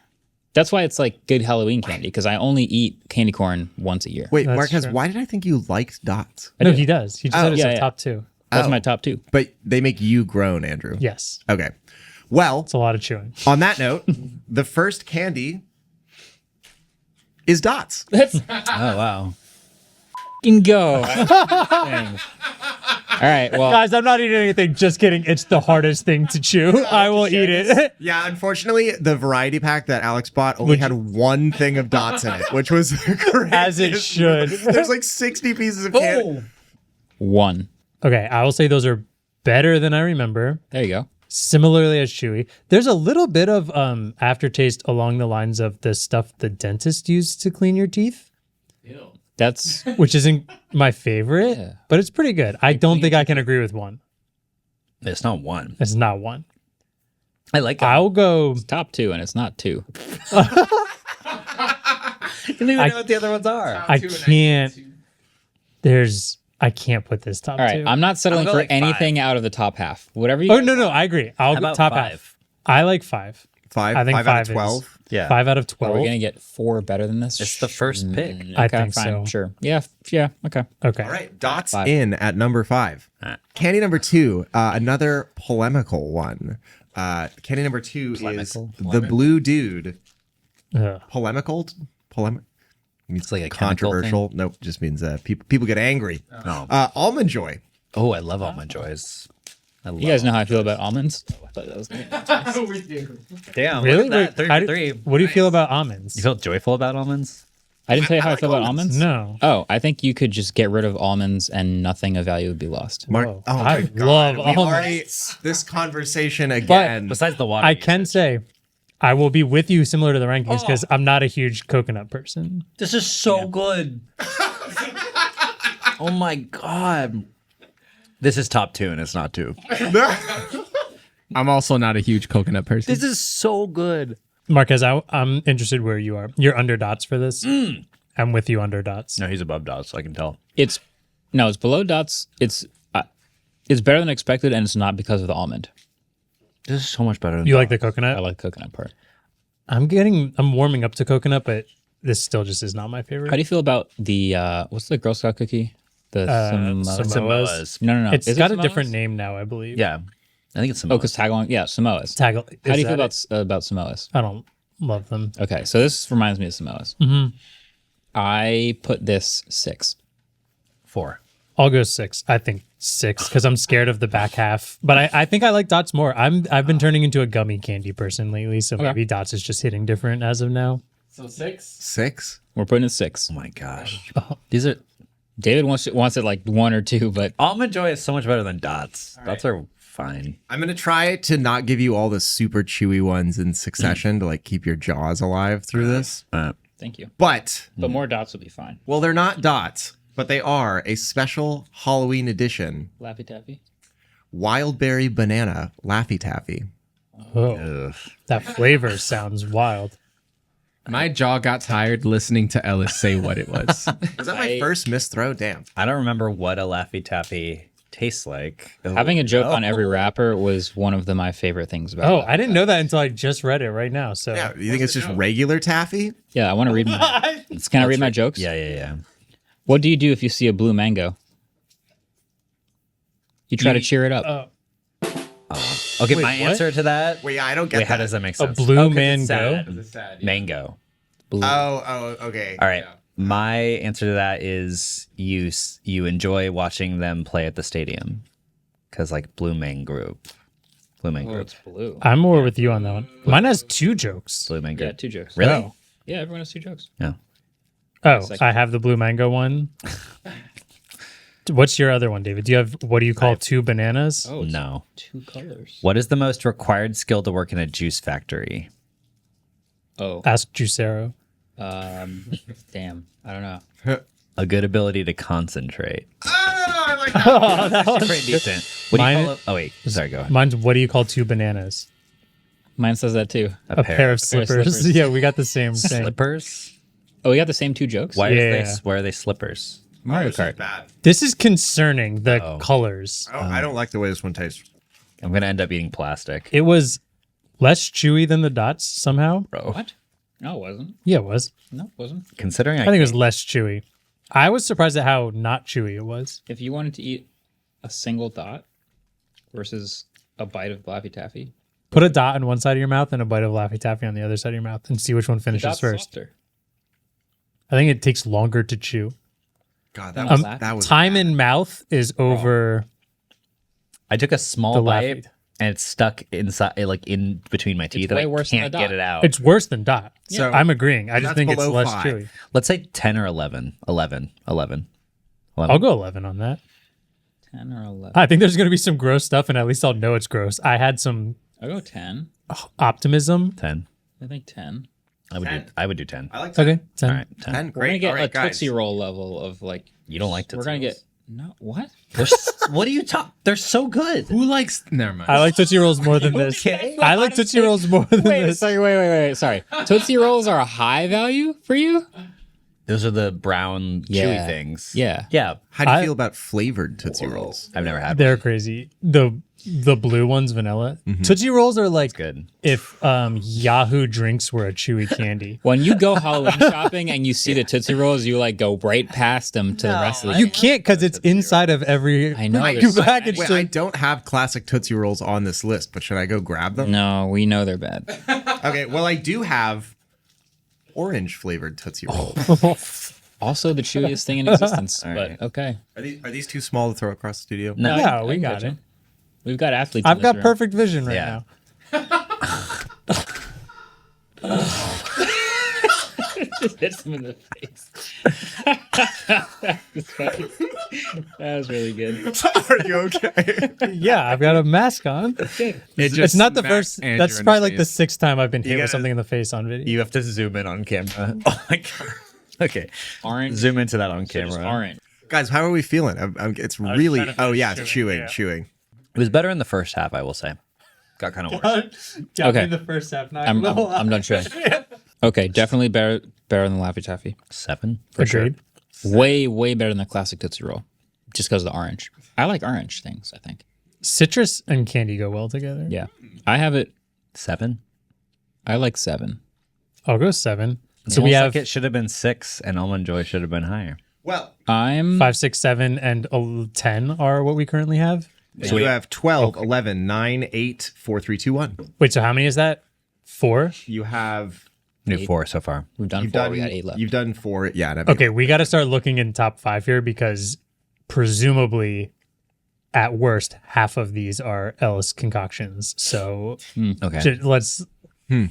That's why it's like good Halloween candy, because I only eat candy corn once a year. Wait, That's Marques, true. why did I think you liked Dots? No, he does. He just said it's yeah. top two. That's my top two. But they make you grown, Andrew. Yes. Okay. Well, It's a lot of chewing. on that note, the first candy is Dots. Oh, wow. Fucking go. Thanks. All right. Well, Guys, I'm not eating anything. Just kidding. It's the hardest thing to chew. I will eat it. Yeah, unfortunately, the variety pack that Alex bought only had one thing of Dots in it, which was crazy. As it should. There's like 60 pieces of candy. one. Okay, I will say those are better than I remember. There you go. Similarly as chewy. There's a little bit of aftertaste along the lines of the stuff the dentist used to clean your teeth. That's Which isn't my favorite, but it's pretty good. I don't think I can agree with one. It's not one. It's not one. I like it. I'll go. top two, and it's not two. You don't even know what the other ones are. I can't. I can't put this top All right. two. I'm not settling I'll for go like anything out of the top half. Whatever you. Oh guys no, want. I agree. I'll How go about top 5? half. I like 5. I think 5 5 out of 12. is Yeah. 5 out of Are 12. we gonna get 4 better than this? It's the first pick. I Okay, think fine, so. Sure. Yeah. Yeah. Okay. Okay. All right, Dots 5. in at number 5. Candy number 2, another polemical one. Candy number 2 is the Blue Dude. Ugh. Polemical? It's like a controversial. Nope, just means people get angry. Almond Joy. Oh, I love Almond Joys. You guys know how I feel about almonds. Damn. Really? Look at that. Wait, how 3 for 3. what do you feel about almonds? You feel joyful about almonds? I didn't tell you how I feel about almonds. No. Oh, I think you could just get rid of almonds and nothing of value would be lost. Whoa. Oh, I my God. love We've almonds. already this conversation again. Besides the water. I can say I will be with you similar to the rankings because I'm not a huge coconut person. This is so good. Oh my God. This is top 2 and it's not 2. I'm also not a huge coconut person. This is so good. Marques, I'm interested where you are. You're under Dots for this. I'm with you under Dots. No, he's above Dots. I can tell. It's below Dots. It's better than expected, and it's not because of the almond. This is so much better than You like Dots. the coconut? I like the coconut part. I'm warming up to coconut, but this still just is not my favorite. How do you feel about the what's the Girl Scout cookie? The Samoas. No. It's Is got it a Samoas? different name now, I believe. Yeah. I think it's some. Oh, because tag along. Yeah, Samoas. How How do you feel about Samoas? I don't love them. Okay, so this reminds me of Samoas. Mm-hmm. I put this 6. 4. I'll go 6. I think 6 because I'm scared of the back half. But I think I like Dots more. I've been turning into a gummy candy person lately, so maybe Dots is just hitting different as of now. So 6? 6? We're putting it 6. Oh my gosh. These are. David wants it like 1 or 2, but Almond Joy is so much better than Dots. Dots are fine. I'm gonna try to not give you all the super chewy ones in succession to like keep your jaws alive through this. thank you. But More Dots will be fine. well, they're not Dots, but they are a special Halloween edition Laffy Taffy. Wildberry Banana Laffy Taffy. Oh, that flavor sounds wild. My jaw got tired listening to Ellis say what it was. Was that my first misthrow? Damn. I don't remember what a Laffy Taffy tastes like. Having a joke on every wrapper was one of my favorite things about Oh, it. I didn't know that until I just read it right now. So Yeah, you think it's just regular taffy? Yeah, I want to read my... Can I read my jokes? Yeah. What do you do if you see a blue mango? You try to cheer it up. Okay, Wait, my what? answer to that. Wait, I don't get Wait, how that. does that make a sense? blue 'cause mango. it's sad. Mango. Oh, okay. All right. My answer to that is you enjoy watching them play at the stadium. because like Blue Man Group. Blue Man Oh, Group. it's blue. I'm more with you on that one. Mine has 2 jokes. Blue Man Yeah, Group. 2 jokes. Really? Oh. Yeah, everyone has 2 jokes. Yeah. Oh, Second. I have the blue mango one. What's your other one, David? Do you have what do you call 2 bananas? Oh, it's No. 2 colors. What is the most required skill to work in a juice factory? Oh, Ask Juicero. damn. I don't know. A good ability to concentrate. Oh, that was Pretty decent. What do you Mine- call it? Oh wait, sorry. Go ahead. Mine's what do you call 2 bananas? Mine says that too. A pair of pair of slippers. slippers. Yeah, we got the same thing. Slippers. Oh, we got the same 2 jokes? Why Yeah. are they slippers? Mario Kart. Bad. This is concerning, the colors. I don't like the way this one tastes. I'm gonna end up eating plastic. It was less chewy than the dots somehow. Bro. What? No, it wasn't. Yeah, it was. No, it wasn't. Considering I think it was less chewy. I was surprised at how not chewy it was. If you wanted to eat a single dot versus a bite of Laffy Taffy, Put a dot on one side of your mouth and a bite of Laffy Taffy on the other side of your mouth and see which one the finishes dot's first. softer. I think it takes longer to chew. God, that was Time in mouth is over. I took a small The bite Laffy. and it's stuck inside, like in between my teeth. way and I worse than can't a get dot. it out. It's worse than dot. So I'm agreeing. I just that's think it's below less 5. chewy. Let's say 10 or 11. 11. I'll go 11 on that. 10 or 11. I think there's going to be some gross stuff, and at least I'll know it's gross. I had some I'll go 10. optimism. 10. I think 10. I would do 10. I like Okay, 10. All right, 10. 10. We're Great. gonna get All right, a guys. Tootsie Roll level of like. You don't like Tootsie We're gonna Rolls? get no what? What do you talk? They're so good. Who likes? Never mind. I like Tootsie Rolls more than this. I like Tootsie Rolls more than this. Wait. Sorry. Tootsie Rolls are a high value for you? Those are the brown chewy Yeah. things. Yeah. Yeah. How do you I- feel about flavored Tootsie Rolls? I've never had They're one. crazy. The blue ones, vanilla. Tootsie Rolls are like Good. if Yahoo drinks were a chewy candy. When you go Halloween shopping and you see the Tootsie Rolls, you like go right past them to the rest of the. You can't because it's inside of every I know, you there's so package. Wait, I don't have classic Tootsie Rolls on this list, but should I go grab them? No, we know they're bad. Okay, well, I do have orange flavored Tootsie Rolls. Also, the chewiest thing in existence. right. But okay, Are these too small to throw across the studio? No. Yeah, I we can got catch it. 'em. We've got athletes. in I've this got room. perfect vision right Yeah. now. Just hits them in the face. That was really good. Are you okay? Yeah, I've got a mask on. It's not the first. That's probably like the 6th time I've been hit with gotta- something in the face on video. You have to zoom in on camera. Oh my god. Okay. Orange. Zoom into that on So just camera. orange. Guys, how are we feeling? It's really. trying to Oh, finish yeah, it's chewing, chewing. It was better in the first half, I will say. Got kind of worse. Okay. the first half. Not I'm done chewing. Okay, definitely better than Laffy Taffy. 7. For sure. Agreed. Way better than the classic Tootsie Roll. Just because of the orange. I like orange things, I think. Citrus and candy go well together. Yeah. I have it. 7. I like 7. I'll go 7. So we Almost have like it should have been 6, and Almond Joy should have been higher. Well, I'm 5, 6, 7, and 10 are what we currently have. so you have 12, 11, 9, 8, 4, 3, 2, 1. Wait, so how many is that? 4? You have. New 4 so far. We've done 4. We got 8 left. You've done 4. Yeah. and I've- Okay, we got to start looking in top 5 here because presumably, at worst, half of these are Ellis concoctions. So Okay. let's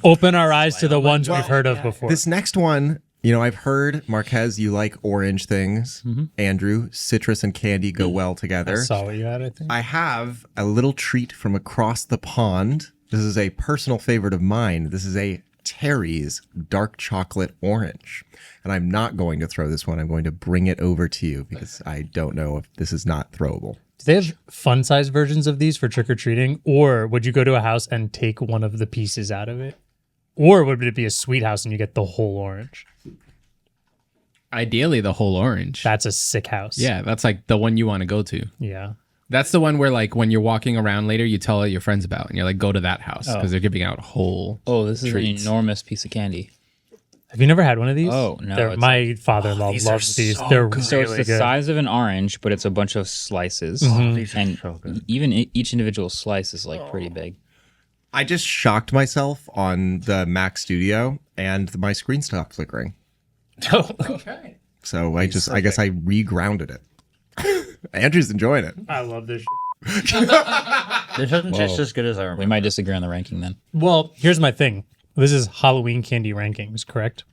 open our eyes to the ones we've heard of before. This next one, I've heard, Marques, you like orange things. Andrew, citrus and candy go well I together. saw what you had, I think. I have a little treat from across the pond. This is a personal favorite of mine. This is a Terry's dark chocolate orange. And I'm not going to throw this one. I'm going to bring it over to you because I don't know if this is not throwable. Do they have fun size versions of these for trick or treating? Or would you go to a house and take one of the pieces out of it? Or would it be a sweet house and you get the whole orange? Ideally, the whole orange. That's a sick house. Yeah, that's like the one you want to go to. Yeah. That's the one where, like, when you're walking around later, you tell your friends about, and you're like, go to that house because they're giving out whole. Oh, this is treats. an enormous piece of candy. Have you never had one of these? Oh, no, They're- it's my father-in-law these are loves these. so They're good. So really it's the good. size of an orange, but it's a bunch of slices. These are And so good. even each individual slice is like pretty big. I just shocked myself on the Mac Studio and my screen stopped flickering. Okay. So I guess I regrounded it. Andrew's enjoying it. I love this. This isn't just as good as I remember. We might disagree on the ranking then. Well, here's my thing. This is Halloween candy rankings, correct?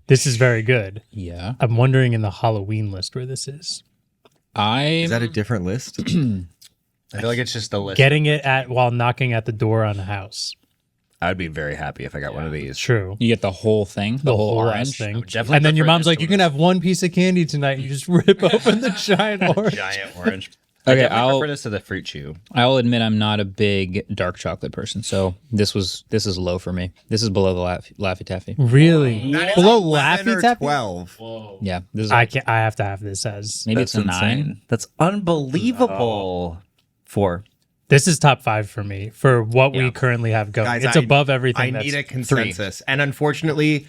This is very good. Yeah. I'm wondering in the Halloween list where this is. Is that a different list? I feel like it's just a list. Getting it at while knocking at the door on a house. I'd be very happy if I got one of these. True. You get the whole thing, the whole ass orange thing. definitely And then your prefer mom's like, this you can have one piece of candy tonight. You just rip open the giant orange. Giant orange. Okay, I I'll prefer this to the fruit chew. I'll admit I'm not a big dark chocolate person, so this is low for me. This is below the Laffy Taffy. Really? Below 11 Laffy or Taffy? 12. Yeah, this is I have to have this as. maybe it's a 9. That's unbelievable. 4. This is top 5 for me for what we currently have going. Guys, It's above everything. I need a consensus. And unfortunately,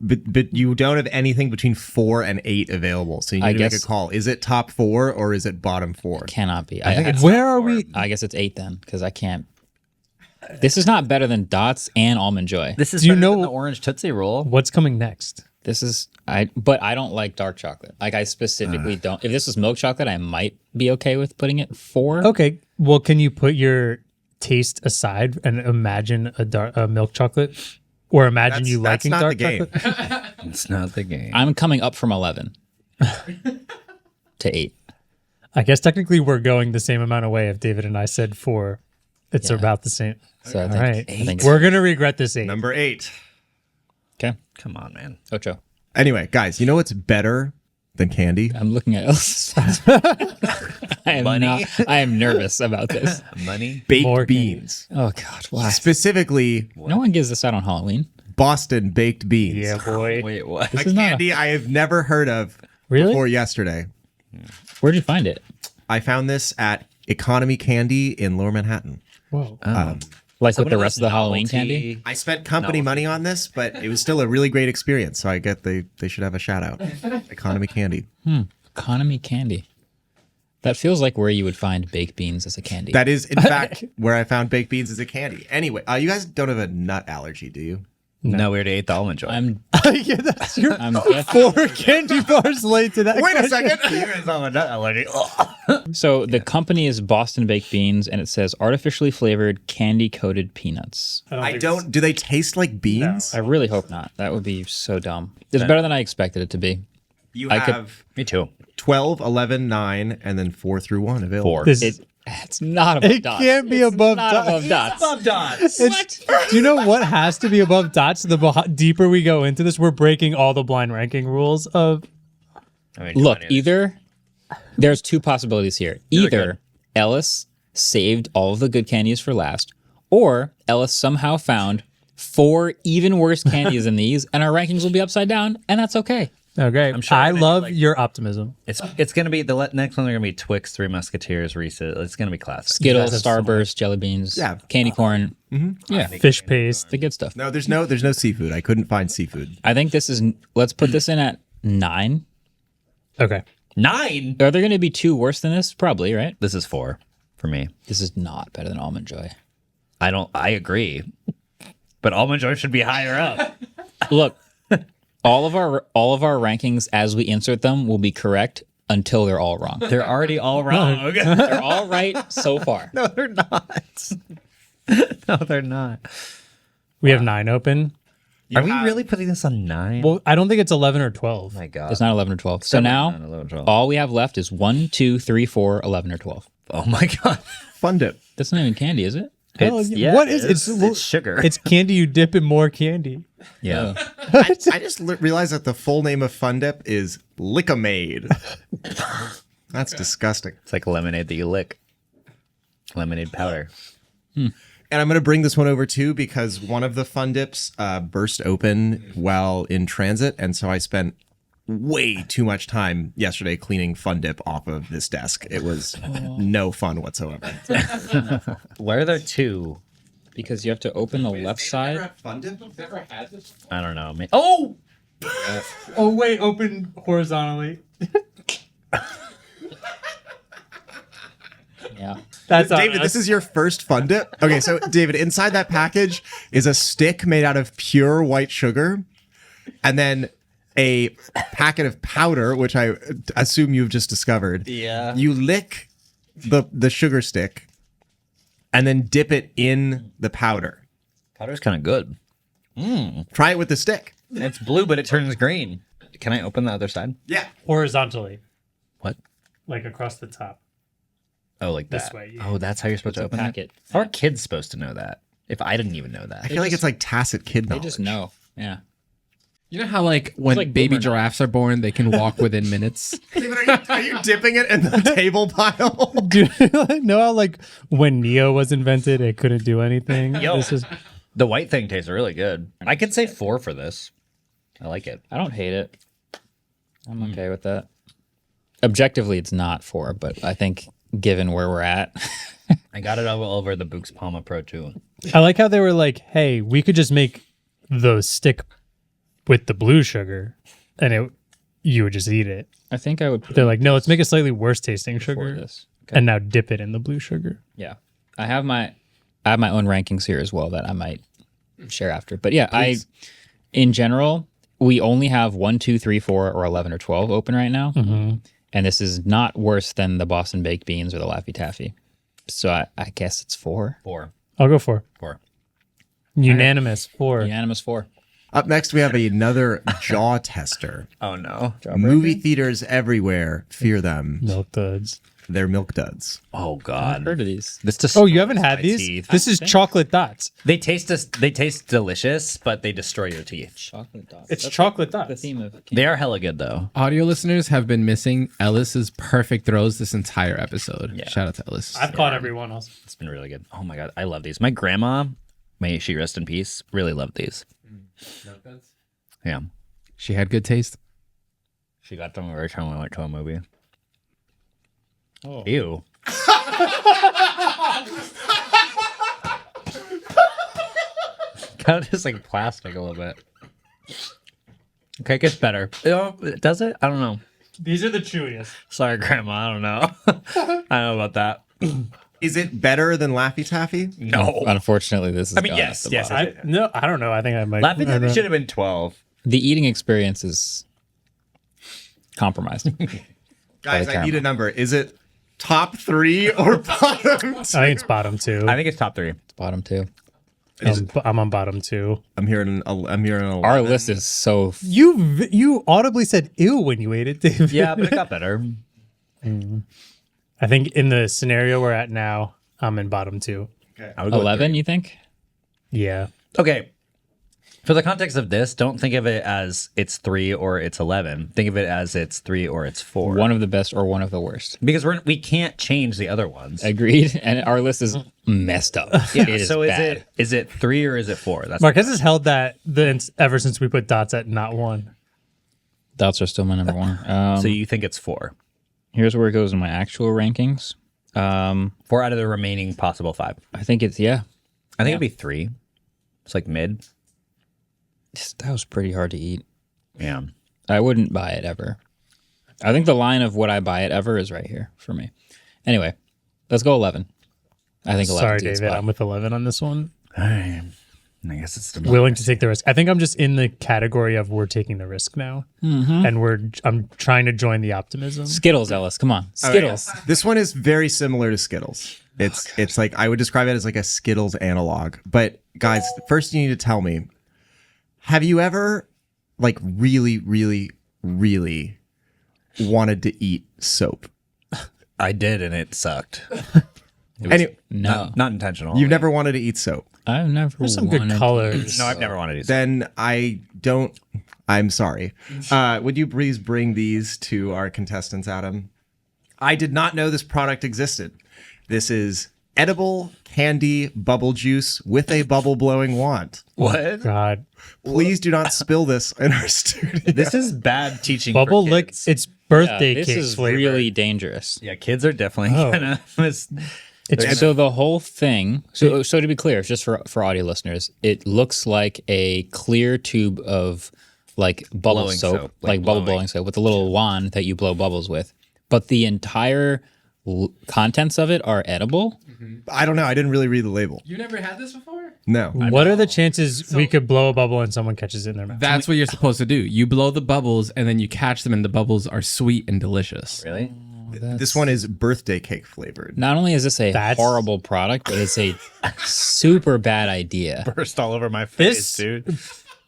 but you don't have anything between 4 and 8 available. So you need to make a call. Is it top 4 or is it bottom 4? Cannot be. I think it's Where are we? I guess it's 8 then, because I can't. This is not better than Dots and Almond Joy. This is Do you better know- than the orange Tootsie Roll. What's coming next? This is but I don't like dark chocolate. Like I specifically don't. If this was milk chocolate, I might be okay with putting it 4. Okay. Well, can you put your taste aside and imagine a milk chocolate? Or imagine you liking not dark the game. chocolate? It's not the game. I'm coming up from 11 to 8. I guess technically we're going the same amount of way if David and I said 4. It's about the same. So I All think, right. I think We're going to regret this 8. Number 8. okay. Come on, man. Ocho. Anyway, guys, you know what's better than candy? I'm looking at Ellis. I am nervous about this. Money. Baked More beans. Oh God, why? Specifically, No one gives this out on Halloween. Boston baked beans. Yeah, boy. Wait, what? This A is not. candy I have never heard of Really? before yesterday. Where'd you find it? I found this at Economy Candy in Lower Manhattan. Whoa. Like with One the of rest of those the Halloween novelty- candy? I spent company money on this, but it was still a really great experience. So I get they should have a shout out. Economy Candy. Economy candy. That feels like where you would find baked beans as a candy. That is, in fact, where I found baked beans as a candy. Anyway, you guys don't have a nut allergy, do you? No, we already ate the almond joy. I'm Yeah, that's your I'm 4 candy bars late to that. Wait a question. second. You guys have a nut allergy. So the company is Boston Baked Beans, and it says artificially flavored candy coated peanuts. I don't. Do they taste like beans? I really hope not. That would be so dumb. It's better than I expected it to be. You I could- have Me too. 12, 11, 9, and then 4 through 1 available. 4. This It's not above It dots. can't be It's above not dots. above dots. Above dots. Do you know what has to be above dots? Deeper we go into this, we're breaking all the blind ranking rules of. I mean, Look, come on, either there's 2 possibilities here. Either Ellis saved all of the good candies for last, or Ellis somehow found 4 even worse candies than these, and our rankings will be upside down, and that's okay. Okay, I'm sure I they, love like- your optimism. It's gonna be next one. They're gonna be Twix, Three Musketeers, Reese's. It's gonna be classic. Skittles, That's so Starburst, jelly beans, Yeah. candy corn. Yeah, Fish paste. the good stuff. No, there's no seafood. I couldn't find seafood. I think this is. Let's put this in at 9. Okay. 9. Are there going to be 2 worse than this? Probably, right? This is 4 for me. This is not better than Almond Joy. I agree, but almond joy should be higher up. Look, all of our rankings as we insert them will be correct until they're all wrong. They're already all wrong. They're all right so far. No, they're not. No, they're not. We have 9 open. Are we really putting this on 9? Well, I don't think it's 11 or 12. my God. It's not 11 or 12. So now 9, 11, 12. all we have left is 1, 2, 3, 4, 11, or 12. Oh my God. Fun dip. That's not even candy, is it? What is it's sugar. It's candy you dip in more candy. yeah. I just realized that the full name of Fun Dip is Lickamade. That's disgusting. It's like lemonade that you lick. Lemonade powder. And I'm going to bring this one over too because one of the Fun Dips burst open while in transit. And so I spent way too much time yesterday cleaning Fun Dip off of this desk. It was no fun whatsoever. Why are there 2? Because you have to open the left side. Fun Dip? I don't know. Oh! Oh, wait, open horizontally. Yeah. That's David, this is your first Fun Dip? Okay, so David, inside that package is a stick made out of pure white sugar and then a packet of powder, which I assume you've just discovered. Yeah. You lick the sugar stick and then dip it in the powder. Powder's kind of good. Try it with the stick. It's blue, but it turns green. Can I open the other side? Yeah. Horizontally. What? Like across the top. Oh, like This that. way, yeah. Oh, that's how you're supposed to open packet. it? How are kids supposed to know that? If I didn't even know that. I feel like it's like tacit kid They knowledge. just know. Yeah. You know how like when like baby boomer giraffes are born, they can walk within minutes. Are you dipping it in the table pile? Do you know how like when Neo was invented, it couldn't do anything? Yo. This is The white thing tastes really good. I could say 4 for this. I like it. I don't hate it. I'm okay with that. Objectively, it's not 4, but I think given where we're at, I got it all over the Boox Palma Pro 2. I like how they were like, hey, we could just make the stick with the blue sugar and you would just eat it. I think I would. Put They're like, no, let's make a slightly worse tasting for sugar this. and now dip it in the blue sugar. Yeah, I have my own rankings here as well that I might share after. But yeah, in general, we only have 1, 2, 3, 4, or 11 or 12 open right now, and this is not worse than the Boston baked beans or the Laffy Taffy. So I guess it's 4. 4. I'll go 4. 4. Unanimous 4. Unanimous 4. Up next, we have another jaw tester. Oh, no. Movie theaters everywhere fear them. Milk duds. They're milk duds. Oh, I've God. heard of these. This just Oh, you haven't had my these? teeth. This is chocolate dots. They taste delicious, but they destroy your teeth. Chocolate dots. It's That's chocolate the dots. theme of. They are hella good, though. Audio listeners have been missing Ellis's perfect throws this entire episode. Yeah. Shout out to Ellis. I've caught everyone else. It's been really good. Oh, my God. I love these. My grandma, may she rest in peace, really loved these. Yeah. She had good taste. She got them every time we went to a movie. Oh. Ew. Kind of just like plastic a little bit. Okay, it gets better. Does it? I don't know. These are the chewiest. Sorry, Grandma. I don't know. I don't know about that. Is it better than Laffy Taffy? No. Unfortunately, this is. I mean, yes. I don't know. I think I might. Laffy I don't Taffy know. should have been 12. The eating experience is compromised. Guys, I need a number. Is it top 3 or bottom 2? I think it's bottom 2. I think it's top 3. Bottom 2. I'm on bottom 2. I'm hearing an 11. Our list is so. You audibly said ew when you ate it, David. Yeah, but it got better. I think in the scenario we're at now, I'm in bottom 2. Okay. I would go with 11, 3. you think? Yeah. Okay. For the context of this, don't think of it as it's 3 or it's 11. Think of it as it's 3 or it's 4. One of the best or one of the worst. Because we can't change the other ones. Agreed. And our list is messed up. Yeah. It is So bad. is it 3 or is it 4? That's Marques has held that ever since we put dots at not 1. Dots are still my number 1. so you think it's 4? Here's where it goes in my actual rankings. 4 out of the remaining possible 5. I think it's, yeah. I think it'd be 3. It's like mid. That was pretty hard to eat. Yeah. I wouldn't buy it ever. I think the line of would I buy it ever is right here for me. Anyway, let's go 11. I think 11. Sorry, David. I'm with 11 on this one. All right. I guess it's the Willing to take the risk. I think I'm just in the category of we're taking the risk now, and I'm trying to join the optimism. Skittles, Ellis. Come on. Skittles. This one is very similar to Skittles. It's like, I would describe it as like a Skittles analog. But guys, first you need to tell me, have you ever like really, really, really wanted to eat soap? I did, and it sucked. Anyway, No. Not intentional. you've never wanted to eat soap. I've never There's some good colors. No, I've never wanted to. Then I'm sorry. Would you please bring these to our contestants, Adam? I did not know this product existed. This is edible candy bubble juice with a bubble blowing wand. What? God, Please do not spill this in our studio. This is bad teaching. bubble for lick. kids. It's birthday This cake is flavor. really dangerous. Yeah, kids are definitely gonna. So the whole thing. So to be clear, just for audio listeners, it looks like a clear tube of like bubble Blowing soap, soap, like like bubble blowing. blowing soap with a little wand that you blow bubbles with. But the entire contents of it are edible. I don't know. I didn't really read the label. You never had this before? No. What are the chances we could blow a bubble and someone catches it in their mouth? That's what you're supposed to do. You blow the bubbles and then you catch them, and the bubbles are sweet and delicious. Really? This one is birthday cake flavored. Not only is this a horrible product, but it's a super bad idea. Burst all over my face, dude.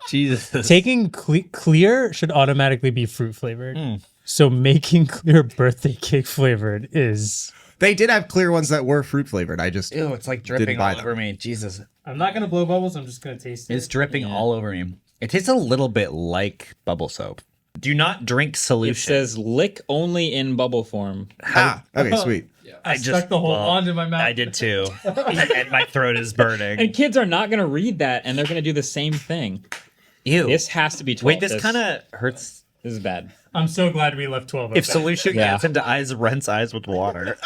Jesus. Taking clear should automatically be fruit flavored. So making clear birthday cake flavored is... They did have clear ones that were fruit flavored. I just it's like dripping all over me. Jesus. I'm not going to blow bubbles. I'm just going to taste it. It's dripping all over me. It tastes a little bit like bubble soap. Do not drink solution. It says lick only in bubble form. Okay, sweet. I stuck the whole wand in my mouth. I did too. And my throat is burning. And kids are not going to read that, and they're going to do the same thing. Ew. This has to be 12. Wait, this kind of hurts. This is bad. I'm so glad we left 12 If solution gets into eyes, rinse eyes with water.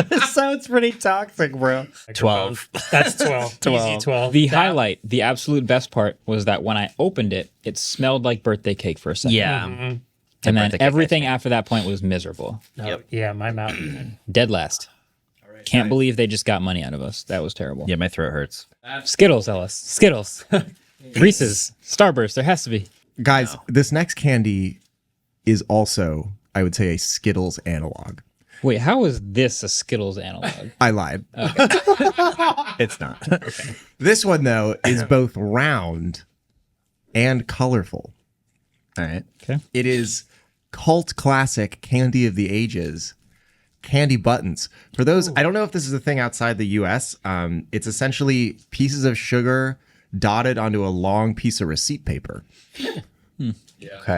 This sounds pretty toxic, bro. 12. That's 12. 12. Easy 12. The highlight, the absolute best part was that when I opened it, it smelled like birthday cake for a second. Yeah. And then everything after that point was miserable. Yeah, my mouth. Dead last. Can't believe they just got money out of us. That was terrible. Yeah, my throat hurts. Skittles, Ellis. Skittles. Reese's. Starburst. There has to be. Guys, this next candy is also, I would say, a Skittles analog. Wait, how is this a Skittles analog? I lied. Okay. It's not. Okay. This one, though, is both round and colorful. All right. Okay. It is cult classic candy of the ages, candy buttons. For those, I don't know if this is a thing outside the US. It's essentially pieces of sugar dotted onto a long piece of receipt paper. Okay.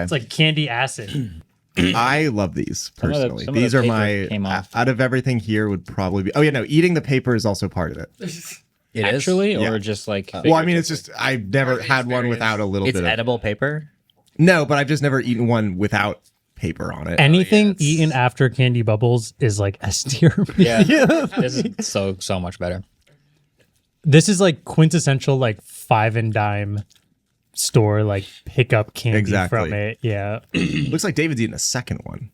It's like candy acid. I love these personally. Some of the These are paper came off. out of everything here would probably be. Oh yeah, no, eating the paper is also part of it. It Actually, is? or Yeah. just like. Well, I mean, it's just I've never had one without a little It's bit of edible paper? No, but I've just never eaten one without paper on it. Anything eaten after candy bubbles is like S tier. Yeah. This is so much better. This is like quintessential like 5 and dime store like pick up candy Exactly. from it. Yeah. Looks like David's eating a second one.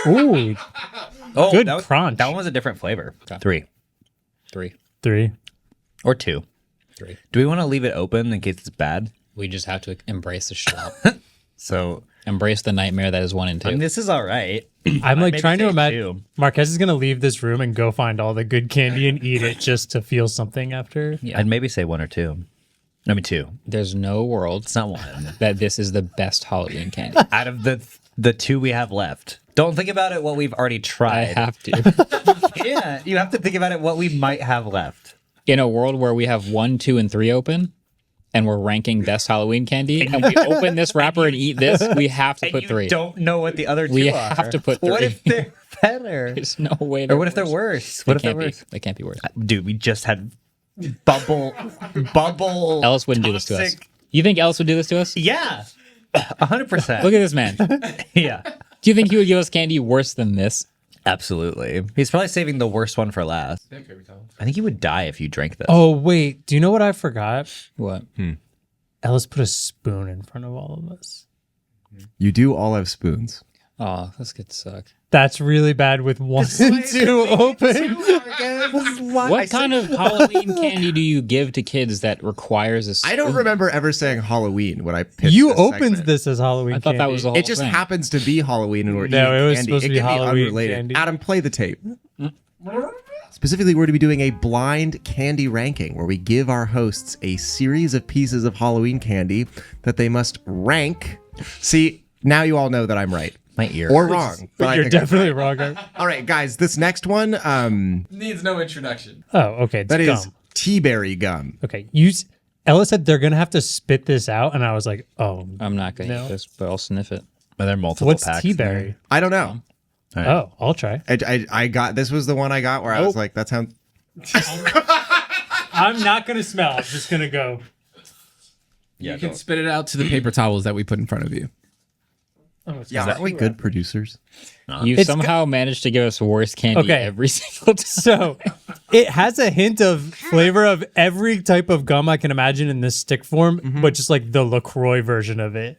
Ooh. Oh, Good that crunch. That one was a different flavor. Okay. 3. 3. Or 2. 3. Do we want to leave it open in case it's bad? We just have to embrace the shop. So Embrace the nightmare that is 1 and 2. I mean, this is all right. I'm like maybe trying to say imagine 2. Marquez is gonna leave this room and go find all the good candy and eat it just to feel something after. I'd maybe say 1 or 2. I mean 2. There's no world It's not 1. that this is the best Halloween candy. Out of the 2 we have left. Don't think about it what we've already I tried. have to. Yeah, you have to think about it what we might have left. In a world where we have 1, 2, and 3 open, and we're ranking best Halloween candy, and we open this wrapper and eat this, we have to put 3. Don't know what the other 2 We are. have to put 3. What if they're better? There's no way. Or what if they're worse? What if they're Can't be. worse? They can't be worse. Dude, we just had bubble. Ellis wouldn't do this to us. toxic- You think Ellis would do this to us? Yeah, 100%. Look at this man. Yeah, Do you think he would give us candy worse than this? absolutely. He's probably saving the worst one for last. I think he would die if you drank this. Oh wait, do you know what I forgot? What? Ellis put a spoon in front of all of us. You do all have spoons. Oh, this could suck. That's really bad with 1 and 2 open. What kind of Halloween candy do you give to kids that requires a spoon? I don't remember ever saying Halloween when I pitched You this opened segment. this as Halloween. I thought that candy. was the whole It just thing. happens to be Halloween and we're No, eating it was candy. supposed to It be can Halloween unrelated. candy. Adam, play the tape. Specifically, we're going to be doing a blind candy ranking where we give our hosts a series of pieces of Halloween candy that they must rank. See, now you all know that I'm right. My ear. Or wrong. But I You're think I'm definitely wrong. All right, guys, this next one, Needs no introduction. Oh, okay. It's that gum. is tea-berry gum. Okay. Ellis said they're gonna have to spit this out, and I was like, oh. I'm not going to No. eat this, but I'll sniff it. Are there multiple What's packs? tea berry? I don't know. Oh, I'll try. I got, this was the one I got where I was like, that sounds, I'm not gonna smell. I'm just gonna go. Yeah, You can spit it out to the paper towels that we put in front of you. yeah, aren't we good producers? You It's somehow managed to give us worse candy Okay. every single time. So it has a hint of flavor of every type of gum I can imagine in this stick form, but just like the LaCroix version of it.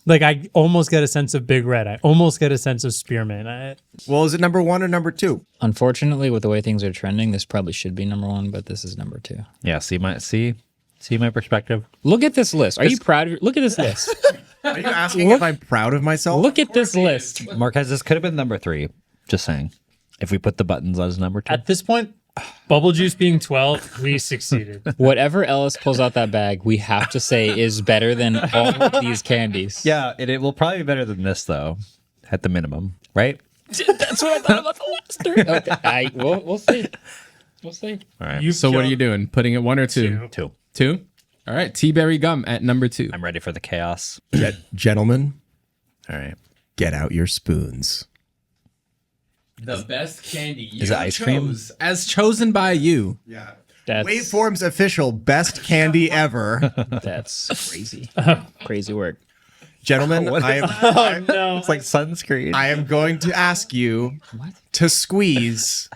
Like I almost get a sense of Big Red. I almost get a sense of Spearmint. Well, is it number 1 or number 2? Unfortunately, with the way things are trending, this probably should be number 1, but this is number 2. Yeah, see my perspective. Look at this list. Are you proud of Look at this list. Are you asking if I'm proud of myself? Look at this list. Marques, this could have been number 3. Just saying. If we put the buttons as number 2. At this point, Bubble Juice being 12, we succeeded. Whatever Ellis pulls out that bag, we have to say is better than all of these candies. Yeah, it will probably be better than this, though, at the minimum, right? That's what I thought about the last 3. Okay, we'll see. We'll see. All right. So what are you doing? Putting it 1 or 2? 2. 2? All right. Tea-berry gum at number 2. I'm ready for the chaos. Gentlemen, All right. get out your spoons. The best candy Is it ice cream? as chosen by you. Yeah. That's, Waveform's official best candy ever. that's crazy. Crazy work. Gentlemen, I am, No. It's like sunscreen. I am going to ask you to squeeze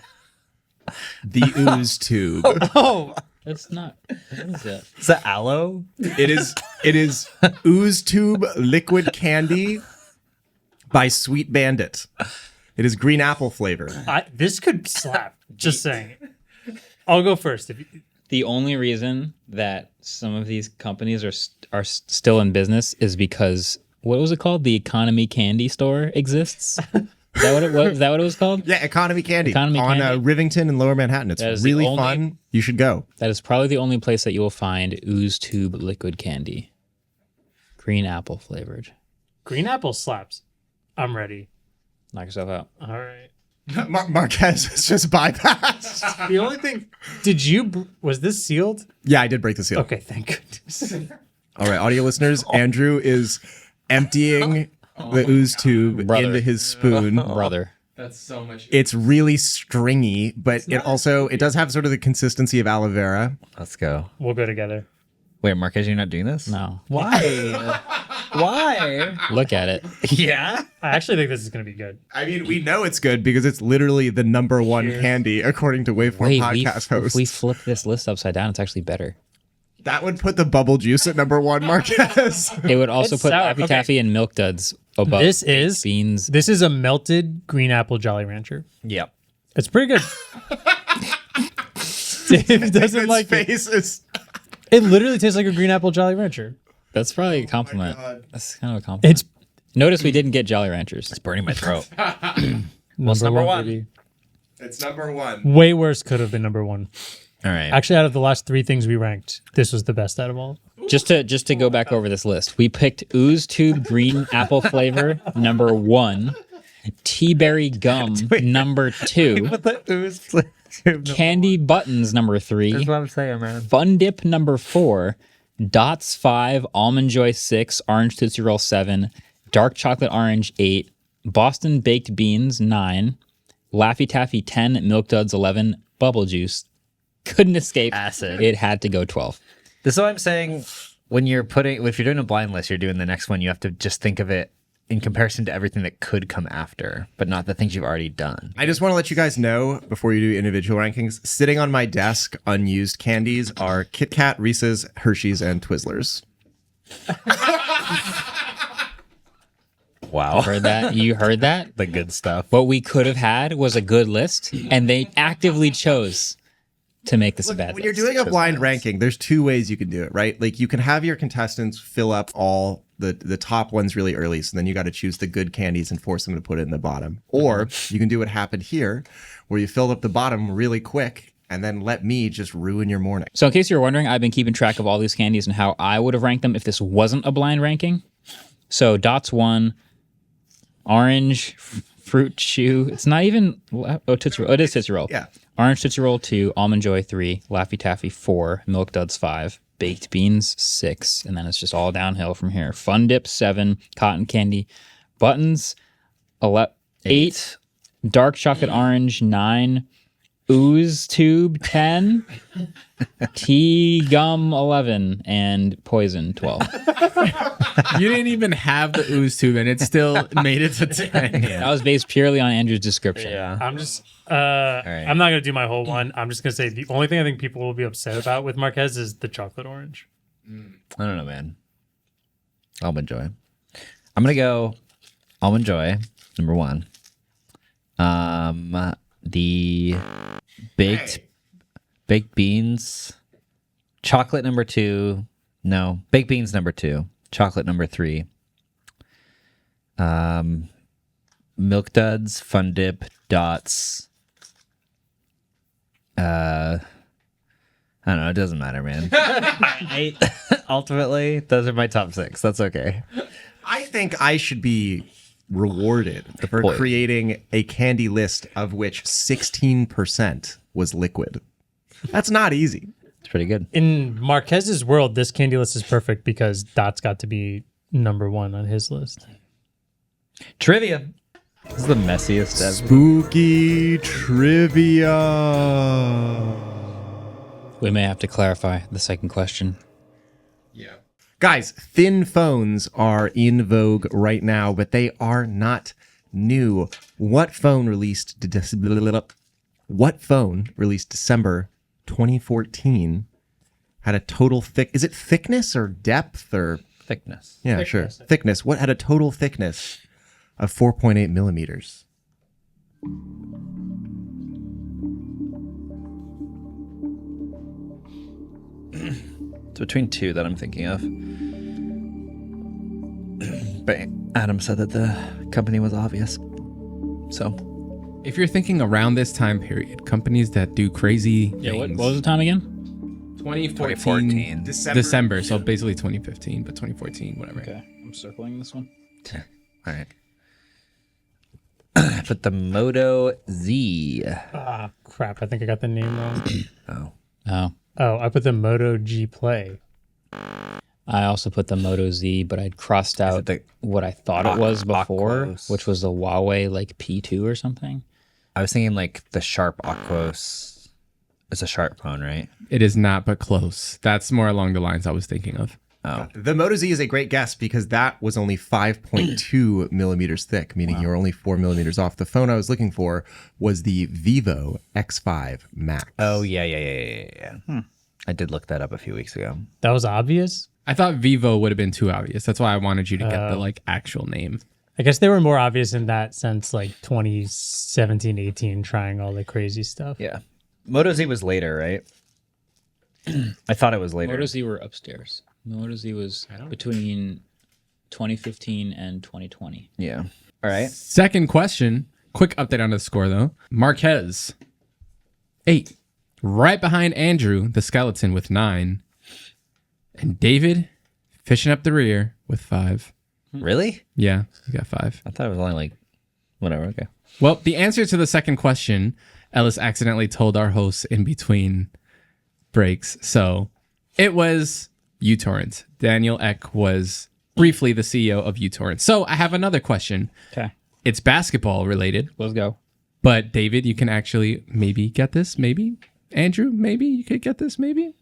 the ooze tube. Oh, That's not. What is that? Is that aloe? It is ooze tube liquid candy by Sweet Bandit. It is green apple flavor. this could slap. Just saying. I'll go first. The only reason that some of these companies are still in business is because what was it called? The Economy Candy Store exists. Is that what it was? Is that what it was called? Yeah, Economy Candy Economy on Candy. Rivington and Lower Manhattan. It's That is the really only- fun. You should go. That is probably the only place that you will find ooze tube liquid candy, green apple flavored. Green apple slaps. I'm ready. Knock yourself out. All right. Marquez is just bypassed. The only thing, was this sealed? Yeah, I did break the seal. Okay, thank goodness. All right, audio listeners, Andrew is emptying the ooze tube Brother. into his spoon. Brother. That's so much. It's really stringy, but it does have sort of the consistency of aloe vera. Let's go. We'll go together. Wait, Marques, you're not doing this? No. Why? Why? Look at it. Yeah. I actually think this is going to be good. I mean, we know it's good because it's literally the number one candy according to Waveform podcast hosts. If we flip this list upside down, it's actually better. That would put the bubble juice at number 1, Marquez. It would also It's put sour. Laffy Okay. Taffy and Milk Duds above This baked is beans. This is a melted green apple Jolly Rancher. Yep. It's pretty good. Dave doesn't His like it. face is. It literally tastes like a green apple Jolly Rancher. That's probably a compliment. That's kind of a compliment. It's Notice we didn't get Jolly Ranchers. It's burning my throat. number one? baby. It's number 1. Way worse could have been number 1. All right. Actually, out of the last 3 things we ranked, this was the best out of all. Just to go back over this list, we picked ooze tube green apple flavor number 1, tea berry gum number 2, the ooze. candy buttons number 3, That's what I'm saying, man. Fun Dip number 4, Dots 5, Almond Joy 6, Orange Tootsie Roll 7, Dark Chocolate Orange 8, Boston Baked Beans 9, Laffy Taffy 10, Milk Duds 11, Bubble Juice. Couldn't escape. Acid. It had to go 12. This is what I'm saying. If you're doing a blind list, you're doing the next one, you have to just think of it in comparison to everything that could come after, but not the things you've already done. I just want to let you guys know before you do individual rankings, sitting on my desk, unused candies are Kit Kat, Reese's, Hershey's, and Twizzlers. Wow. Heard that? You heard that? The good stuff. What we could have had was a good list, and they actively chose to make this a bad When list. you're doing a blind ranking, there's 2 ways you can do it, right? Like you can have your contestants fill up all the top ones really early, so then you got to choose the good candies and force them to put it in the bottom. Or you can do what happened here, where you filled up the bottom really quick and then let me just ruin your morning. So in case you're wondering, I've been keeping track of all these candies and how I would have ranked them if this wasn't a blind ranking. So Dots 1, Orange, Fruit Chew. It's not even, Tootsie Roll. It is Tootsie Roll. Yeah. Orange Tootsie Roll 2, Almond Joy 3, Laffy Taffy 4, Milk Duds 5, Baked Beans 6, and then it's just all downhill from here. Fun Dip 7, Cotton Candy Buttons 8, Dark Chocolate Orange 9, Ooze Tube 10, Tea Gum 11, and Poison 12. You didn't even have the ooze tube, and it still made it to 10. That was based purely on Andrew's description. Yeah. I'm just, I'm not going to do my whole one. I'm just going to say the only thing I think people will be upset about with Marquez is the chocolate orange. I don't know, man. Almond Joy. I'm gonna go Almond Joy, number 1. The baked beans, chocolate number 2. No, baked beans number 2, chocolate number 3, Milk Duds, Fun Dip, Dots. I don't know. It doesn't matter, man. Ultimately, those are my top 6. That's okay. I think I should be rewarded for creating a candy list of which 16% was liquid. That's not easy. It's pretty good. In Marques's world, this candy list is perfect because Dots got to be number 1 on his list. Trivia. This is the messiest ever. Spooky trivia. We may have to clarify the second question. Yeah. Guys, thin phones are in vogue right now, but they are not new. What phone released December 2014 had a total is it thickness or depth or thickness? Yeah, sure. Thickness. What had a total thickness of 4.8 millimeters? It's between 2 that I'm thinking of. But Adam said that the company was obvious. So, if you're thinking around this time period, companies that do crazy Yeah, what things, was the time again? 2014 December, so basically 2015, but 2014, whatever. Okay, I'm circling this one. All right. Put the Moto Z. Ah, crap. I think I got the name wrong. Oh. I put the Moto G Play. I also put the Moto Z, but I'd crossed out what I thought it was before, which was the Huawei like P2 or something. I was thinking like the Sharp Aquos. It's a Sharp phone, right? It is not, but close. That's more along the lines I was thinking of. Oh. The Moto Z is a great guess because that was only 5.2 millimeters thick, meaning you're only 4 millimeters off. The phone I was looking for was the Vivo X5 Max. Oh, yeah. I did look that up a few weeks ago. That was obvious? I thought Vivo would have been too obvious. That's why I wanted you to get the like actual name. I guess they were more obvious in that sense, like 2017, 18, trying all the crazy stuff. Yeah. Moto Z was later, right? I thought it was later. Moto Z were upstairs. Moto Z was between 2015 and 2020. Yeah. All right. Second question. Quick update on the score, though. Marques, 8. Right behind Andrew, the skeleton, with 9. And David, fishing up the rear, with 5. Really? Yeah, you got 5. I thought it was only like, whatever, okay. Well, the answer to the second question, Ellis accidentally told our hosts in between breaks. So it was uTorrent. Daniel Ek was briefly the CEO of uTorrent. So I have another question. Okay. It's basketball related. Let's go. But David, you can actually maybe get this. Maybe. Andrew, maybe you could get this. Maybe.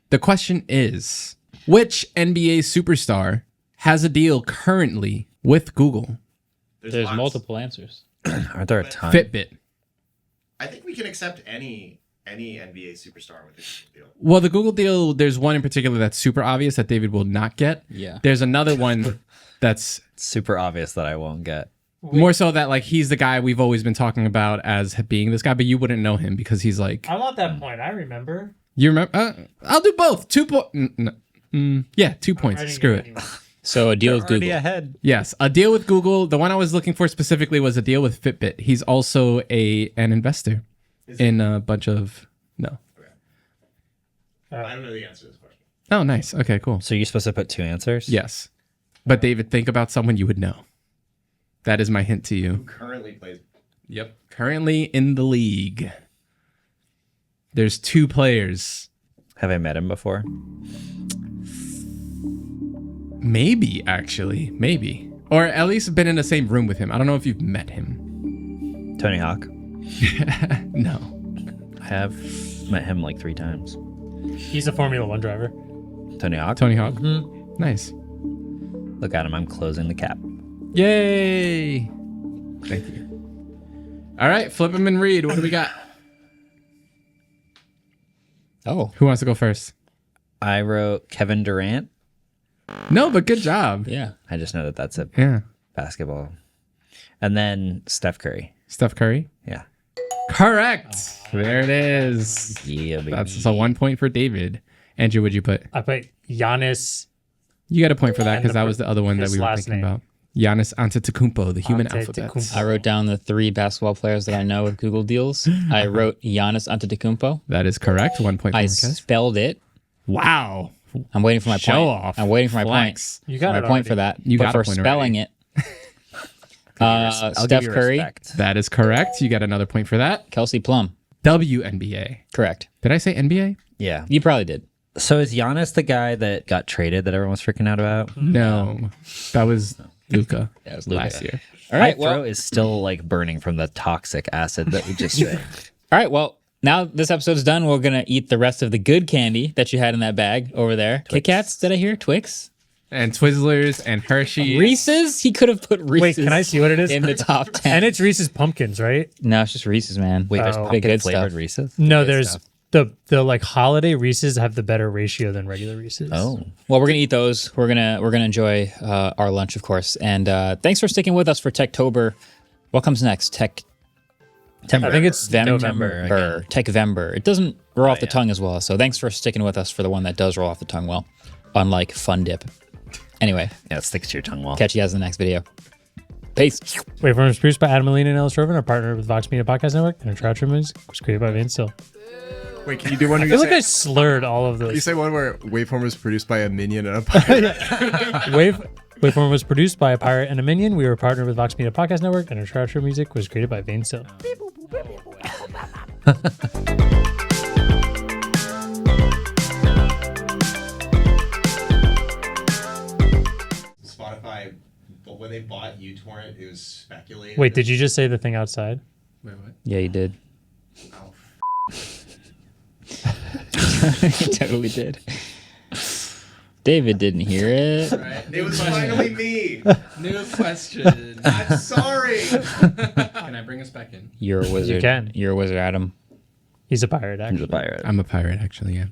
The question is, which NBA superstar has a deal currently with Google? There's multiple answers. Aren't there a ton? Fitbit. I think we can accept any NBA superstar with this deal. Well, the Google deal, there's one in particular that's super obvious that David will not get. Yeah. There's another one that's super obvious that I won't get. More so that like he's the guy we've always been talking about as being this guy, but you wouldn't know him because he's like. I'm at that point. I remember. You remember? I'll do both. 2 points. Yeah, 2 points. Screw it. Anyway. So a deal with Google. Ahead. Yes, a deal with Google. The one I was looking for specifically was a deal with Fitbit. He's also an investor in a bunch of no. I don't know the answer to this question. Oh, nice. Okay, cool. So you're supposed to put 2 answers? Yes, but David, think about someone you would know. That is my hint to you. Who currently plays? Yep, currently in the league. There's 2 players. Have I met him before? Maybe, actually. Maybe. Or at least been in the same room with him. I don't know if you've met him. Tony Hawk? No. I have met him like 3 times. He's a Formula 1 driver. Tony Hawk? Tony Hawk. Nice. Look at him. I'm closing the cap. Yay! Thank you. All right, flip him and read. What do we got? Oh. Who wants to go first? I wrote Kevin Durant. No, but good job. Yeah. I just know that that's a Yeah. basketball. And then Steph Curry. Steph Curry. Yeah. Correct. There it is. Yeah, baby. That's a 1 point for David. Andrew, what'd you put? I put Giannis. You got a point for that And because that was the other one that his we were last thinking name. about. Giannis Antetokounmpo, the human alphabet. I wrote down the 3 basketball players that I know with Google deals. I wrote Giannis Antetokounmpo. That is correct. 1 point for I Marques. spelled it. Wow. I'm waiting for my Show point. off. I'm waiting for my Flex. point. You got my it point already. for that. You but got for a point spelling already. it. I'll Steph give you Curry, respect. That is correct. You got another point for that. Kelsey Plum. WNBA. Correct. Did I say NBA? Yeah. You probably did. So is Giannis the guy that got traded that everyone was freaking out about? No. That was Luka That was last year. All My right. Well, throat is still like burning from the toxic acid that we just drank. all right. Well, now this episode's done. We're gonna eat the rest of the good candy that you had in that bag over there. Kit Kats? Did I hear Twix? And Twizzlers and Hershey. Reese's? He could have put Reese's. Wait, can I see what it is? in the top 10? And it's Reese's Pumpkins, right? No, it's just Reese's, man. Wait, there's Big pumpkin good flavored stuff. Reese's? No, there's the like holiday Reese's have the better ratio than regular Reese's. Oh. Well, we're gonna eat those. We're gonna enjoy our lunch, of course. And thanks for sticking with us for Techtober. What comes next? I think it's November. again. Techvember. It doesn't roll off the tongue as well. So thanks for sticking with us for the one that does roll off the tongue well, unlike Fun Dip. Anyway, Yeah, it sticks to your tongue well. catch you guys in the next video. Peace. Waveform is produced by Adam Molina and Ellis Roven, our partner with Vox Media Podcast Network, and our Trout music was created by Vane Still. Wait, can you do one? I feel like I slurred all of You those. say one where Waveform was produced by a minion and a pirate. Waveform was produced by a pirate and a minion. We were partnered with Vox Media Podcast Network, and our Trout music was created by Vane Still. Spotify, but when they bought uTorrent, it was speculated. Wait, did you just say the thing outside? Wait, what? Yeah, you did. Oh, You totally did. David didn't hear it. it was finally me. New question. I'm sorry. Can I bring us back in? You're a wizard. can. You're a wizard, Adam. He's a pirate, actually. He's a pirate. I'm a pirate, actually, yeah.